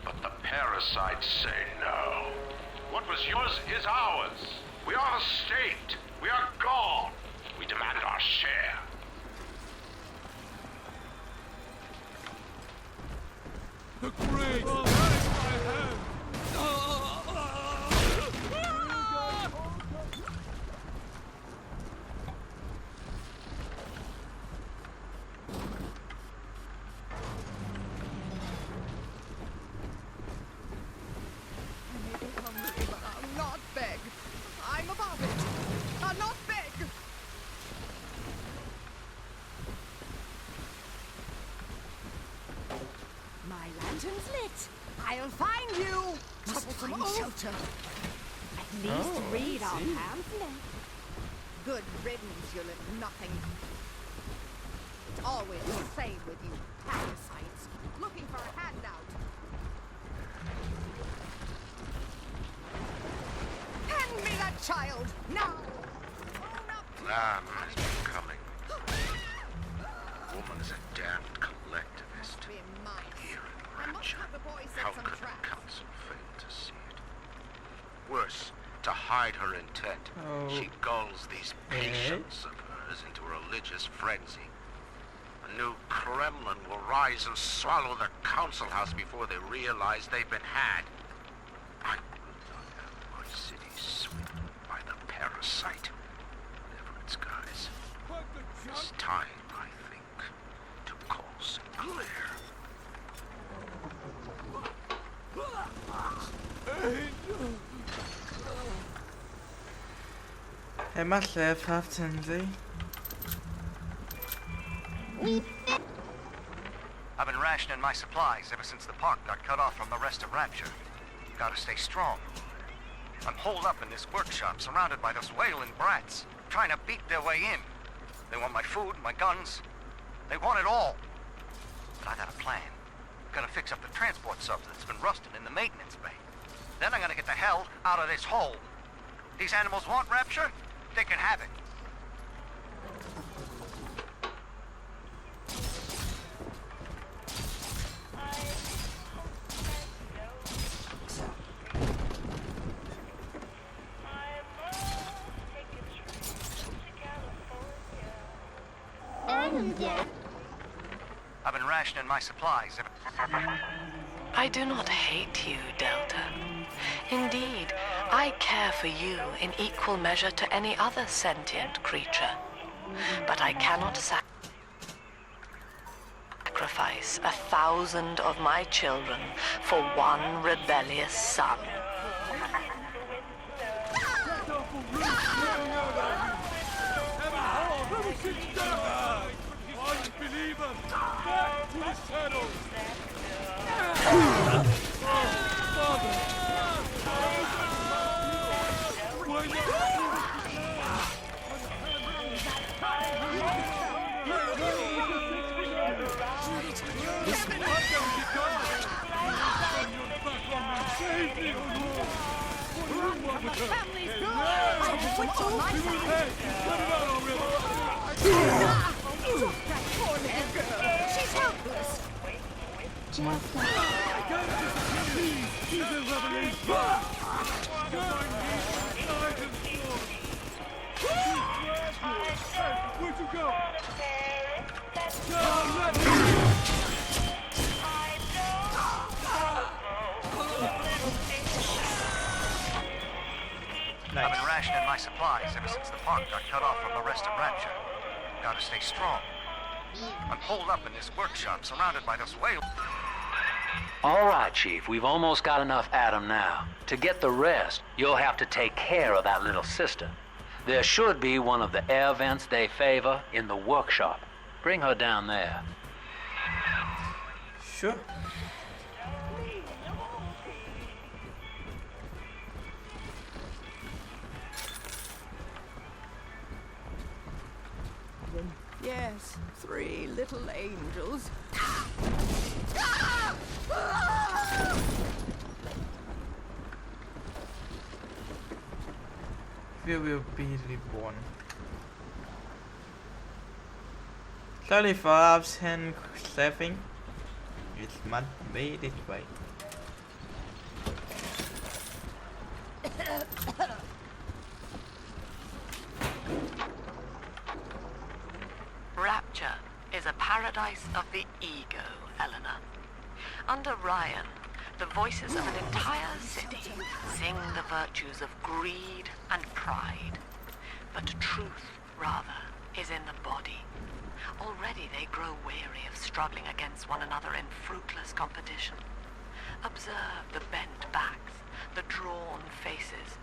But the parasites say no. What was yours is ours. We are the state. We are gone. We demand our share. The great! Oh, my hand! I'm above it. I'll not beg. My lantern's lit. I'll find you. Must find shelter. At least read our pamphlet. Good riddance, you little nothing. It's always the same with you parasites. Looking for a handout. Hand me that child, now! Lamb has been coming. Woman is a damned collectivist. Here in Rapture. How could the council fail to see it? Worse, to hide her intent, she gulls these patients of hers into a religious frenzy. A new Kremlin will rise and swallow the council house before they realize they've been had. I will not have my city swindled by the parasite, whatever its guise. It's time, I think, to call Sinclair. It must have Tansy. I've been rationing my supplies ever since the park got cut off from the rest of Rapture. Gotta stay strong. I'm holed up in this workshop, surrounded by those whaling brats, trying to beat their way in. They want my food, my guns. They want it all. But I got a plan. I'm gonna fix up the transport sub that's been rusting in the maintenance bay. Then I'm gonna get the hell out of this hole. These animals want Rapture? They can have it. I've been rationing my supplies. I do not hate you, Delta. Indeed, I care for you in equal measure to any other sentient creature. But I cannot sacrifice 1,000 of my children for one rebellious son. Unbeliever! Back to the shadows! Father! Why not? Save me, O Lord! My family's good! I have wits on my side! Hey, cut it out already! Drop that poor little girl! She's helpless! I gotta disappear! She's a revelation! Where'd you go? John, let me! I've been rationing my supplies ever since the park got cut off from the rest of Rapture. Gotta stay strong. I'm holed up in this workshop, surrounded by those whales. All right, Chief, we've almost got enough Adam now. To get the rest, you'll have to take care of that little sister. There should be one of the air vents they favor in the workshop. Bring her down there. Sure. Yes, 3 little angels. we will be reborn. Sorry for absent saving. It must be this way. Rapture is a paradise of the ego, Eleanor. Under Ryan, the voices of an entire city sing the virtues of greed and pride. But truth, rather, is in the body. Already they grow weary of struggling against one another in fruitless competition. Observe the bent backs, the drawn faces.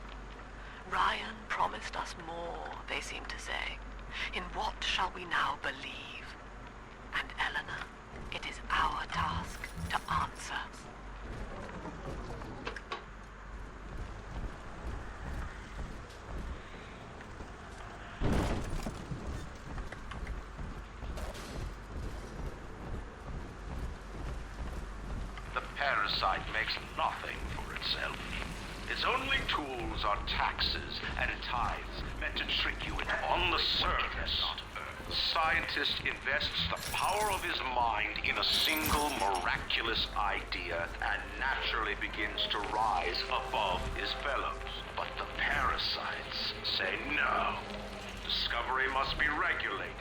Ryan promised us more, they seem to say. In what shall we now believe? And Eleanor, it is our task to answer. The parasite makes nothing for itself. Its only tools are taxes and tithes meant to trick you into on the surface. The scientist invests the power of his mind in a single miraculous idea and naturally begins to rise above his fellows. But the parasites say no. Discovery must be regulated.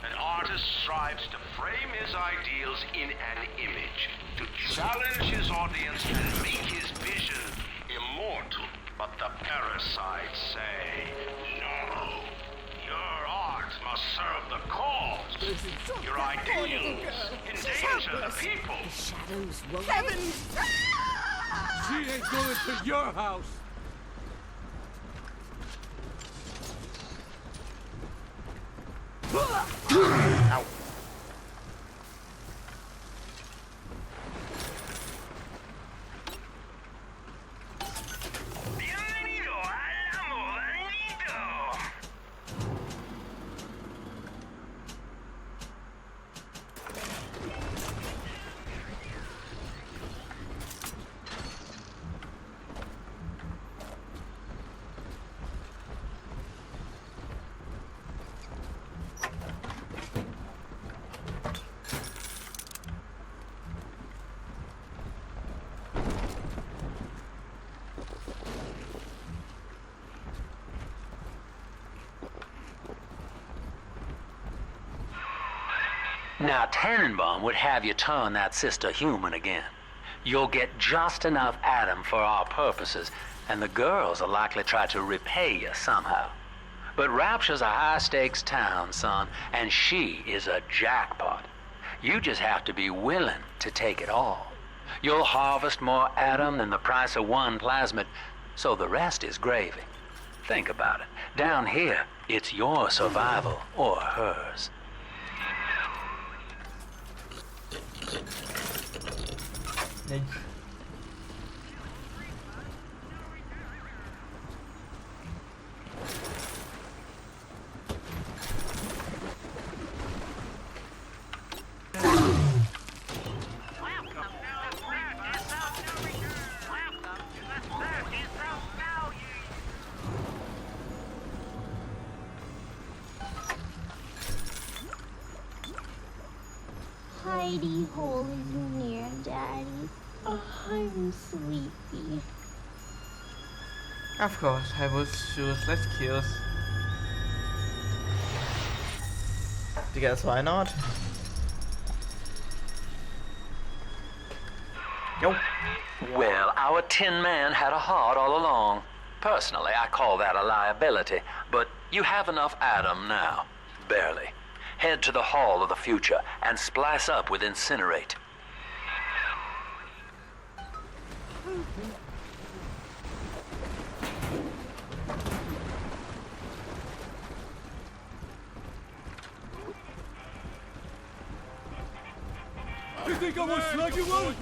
An artist strives to frame his ideals in an image, to challenge his audience and make his vision immortal. But the parasites say, no. Your art must serve the cause. Your ideals endanger the people. The shadows won't. Heavens! She ain't going to your house. Ow. Now, Tannenbaum would have you turn that sister human again. You'll get just enough Adam for our purposes, and the girls will likely try to repay you somehow. But Rapture's a high-stakes town, son, and she is a jackpot. You just have to be willing to take it all. You'll harvest more Adam than the price of one plasmid, so the rest is gravy. Think about it. Down here, it's your survival or hers. Nice. Hidey hole is near, Daddy. Oh, I'm sleepy. Of course, I will choose less kills. Because why not? Yo. Well, our Tin Man had a heart all along. Personally, I call that a liability, but you have enough Adam now. Barely. Head to the Hall of the Future and splice up with Incinerate. You think I won't slug you one?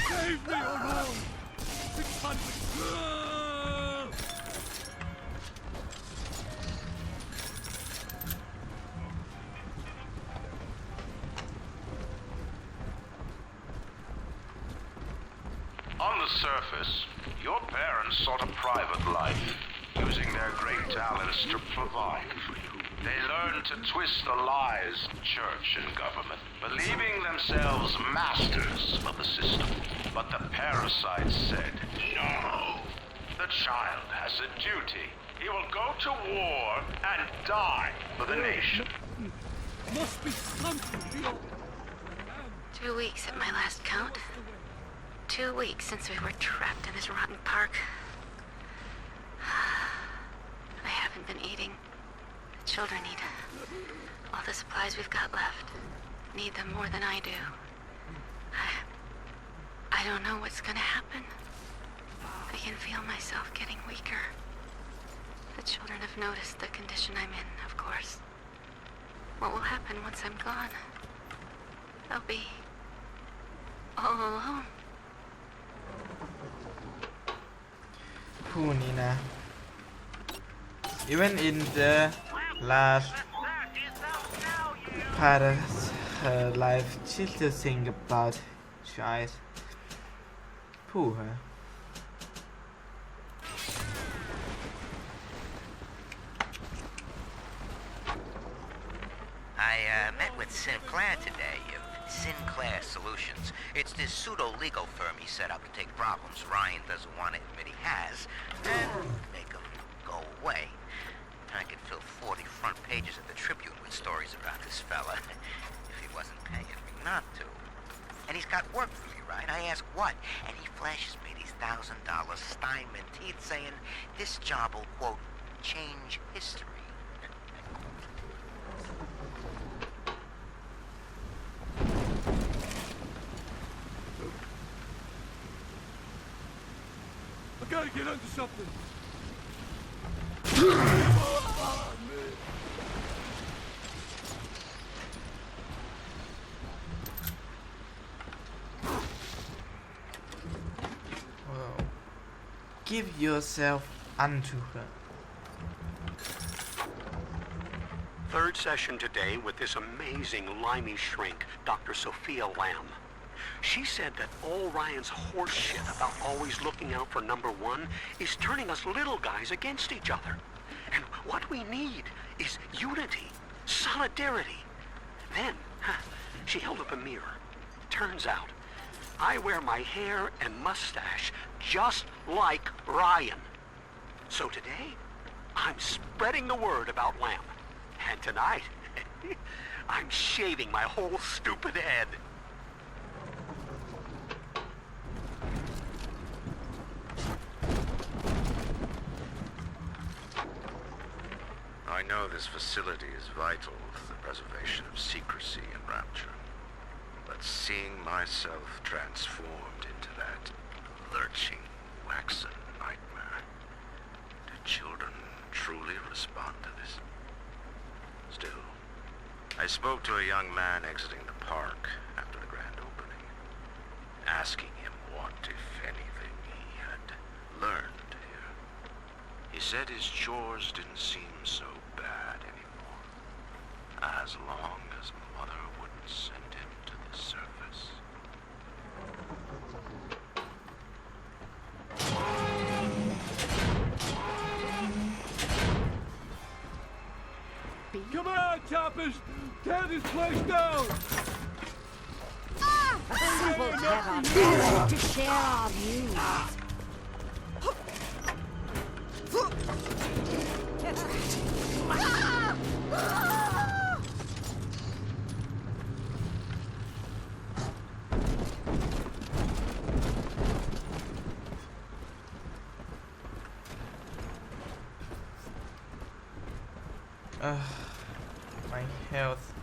Save me or no! 600! On the surface, your parents sought a private life, using their great talents to provide for you. They learned to twist the lies of church and government, believing themselves masters of the system. But the parasites said, no. The child has a duty. He will go to war and die for the nation. Must be something beyond. 2 weeks at my last count. 2 weeks since we were trapped in this rotten park. I haven't been eating. The children need all the supplies we've got left. Need them more than I do. I don't know what's gonna happen. I can feel myself getting weaker. The children have noticed the condition I'm in, of course. What will happen once I'm gone? They'll be all alone. คู่นี้นะ Even in the last part of her life, she still think about child. ผู้ฮะ I met with Sinclair today of Sinclair Solutions. It's this pseudo-legal firm he set up to take problems Ryan doesn't want to admit he has and make them go away. I could fill 40 front pages of the Tribune with stories about this fella if he wasn't paying me not to. And he's got work for me, right? I ask what? And he flashes me these $1,000 Steinman teeth saying this job will, quote, change history. I gotta get under something. Wow. Give yourself unto her. Third session today with this amazing limey shrink, Dr. Sophia Lamb. She said that all Ryan's horse shit about always looking out for number one is turning us little guys against each other. And what we need is unity, solidarity. Then, she held up a mirror. Turns out, I wear my hair and mustache just like Ryan. So today, I'm spreading the word about Lamb. And tonight, I'm shaving my whole stupid head. I know this facility is vital to the preservation of secrecy in Rapture, but seeing myself transformed into that lurching, waxen nightmare, do children truly respond to this? Still, I spoke to a young man exiting the park after the grand opening, asking him what, if anything, he had learned here. He said his chores didn't seem so bad anymore, as long as Mother wouldn't send him to the surface. Come on, choppers! Tear this place down! Symbols have our nerve to share our views. My health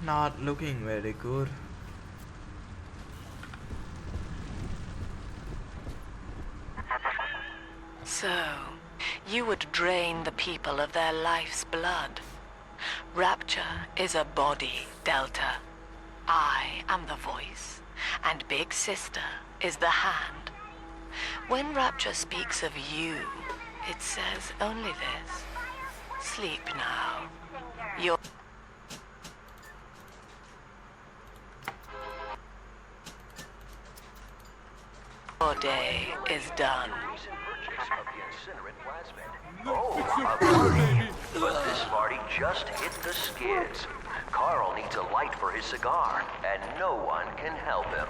not looking very good. So, you would drain the people of their life's blood. Rapture is a body, Delta. I am the voice, and Big Sister is the hand. When Rapture speaks of you, it says only this. Sleep now. You're... your day is done. Oh, a party. But this party just hit the skids. Carl needs a light for his cigar, and no one can help him.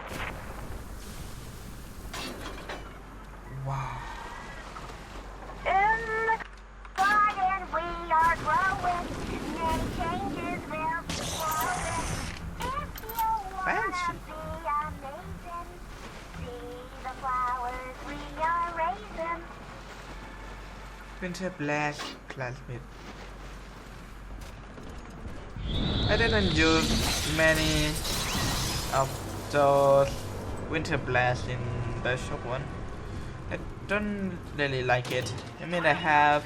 Wow. In the garden we are growing, many changes will be flowing. If you wanna be amazing, see the flowers we are raising. Winter Blast Plasmid. I didn't use many of those Winter Blast in Bioshock 1. I don't really like it. I mean, I have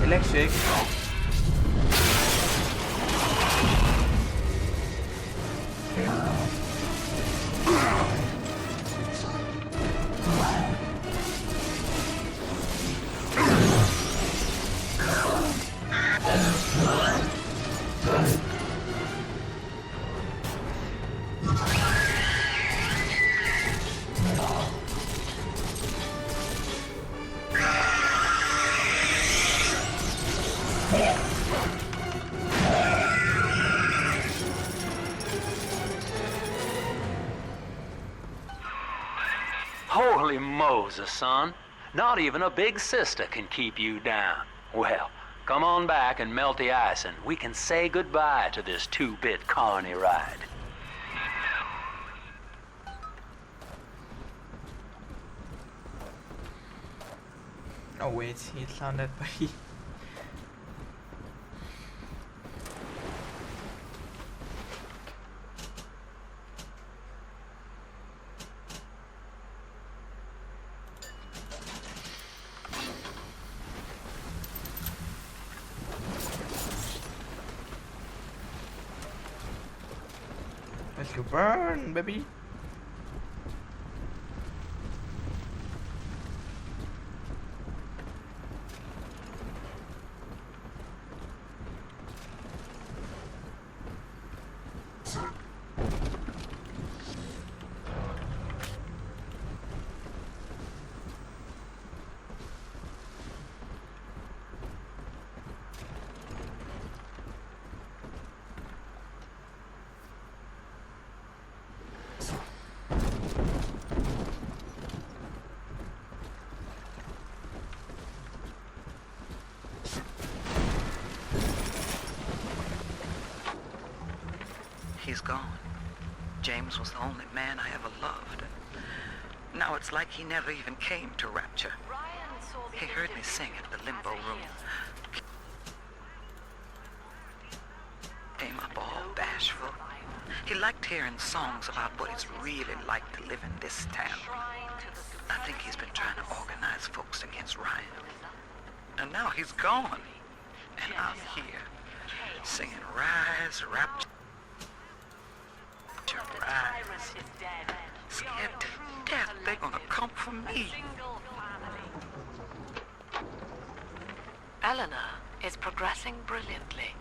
electric. Holy Moses, son. Not even a big sister can keep you down. Well, come on back and melt the ice and we can say goodbye to this 2-bit carny ride. Oh wait, he sounded pretty. Let's go burn, baby. He's gone. James was the only man I ever loved. Now it's like he never even came to Rapture. He heard me sing at the limbo room. Came up all bashful. He liked hearing songs about what it's really like to live in this town. I think he's been trying to organize folks against Ryan. And now he's gone. And I'm here, singing Rise, Rapture. Rise. Scared to death they're gonna come for me. Eleanor is progressing brilliantly.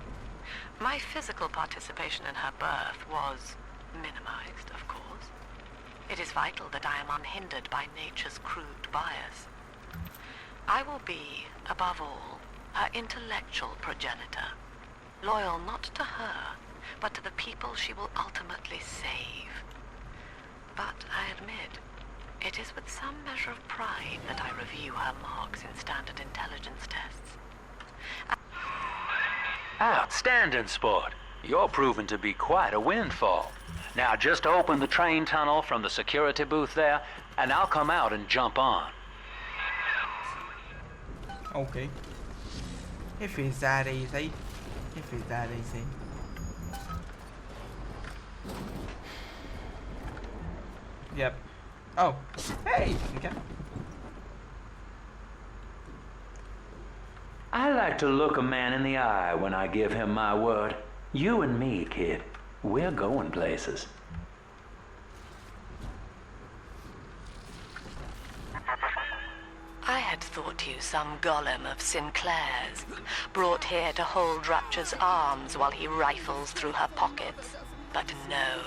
My physical participation in her birth was minimized, of course. It is vital that I am unhindered by nature's crude bias. I will be, above all, her intellectual progenitor, loyal not to her, but to the people she will ultimately save. But I admit, it is with some measure of pride that I review her marks in standard intelligence tests. Outstanding, sport. You're proving to be quite a windfall. Now just open the train tunnel from the security booth there, and I'll come out and jump on. Okay. If it's that easy. If it's that easy. Yep. Oh. Hey! Okay. I like to look a man in the eye when I give him my word. You and me, kid. We're going places. I had thought you some golem of Sinclair's, brought here to hold Rapture's arms while he rifles through her pockets. But no,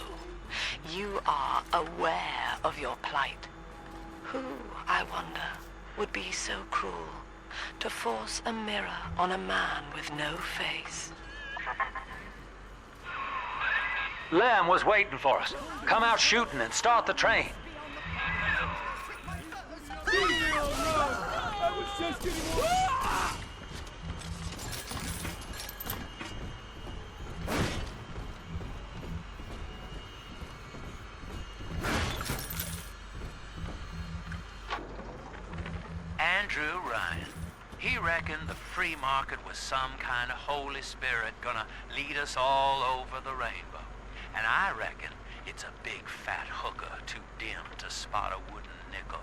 You are aware of your plight. Who, I wonder, would be so cruel to force a mirror on a man with no face? Lamb was waiting for us. Come out shooting and start the train. I was just getting Andrew Ryan. He reckoned the free market was some kind of Holy Spirit gonna lead us all over the rainbow. And I reckon it's a big fat hooker too dim to spot a wooden nickel.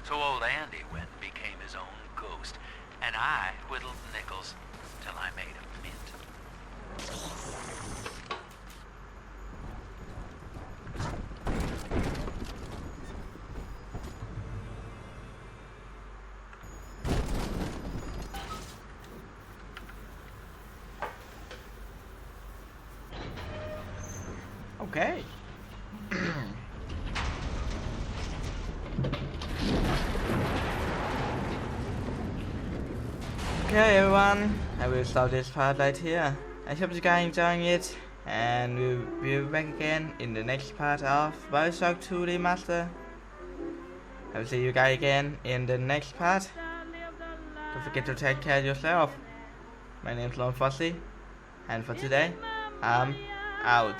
So old Andy went and became his own ghost, and I whittled nickels till I made a mint. Okay. Okay everyone, I will stop this part right here. I hope you guys enjoying it, and we'll be back again in the next part of Bioshock 2 Remastered. I will see you guys again in the next part. Don't forget to take care of yourself. My name is Lone Fuzzy, and for today, I'm out.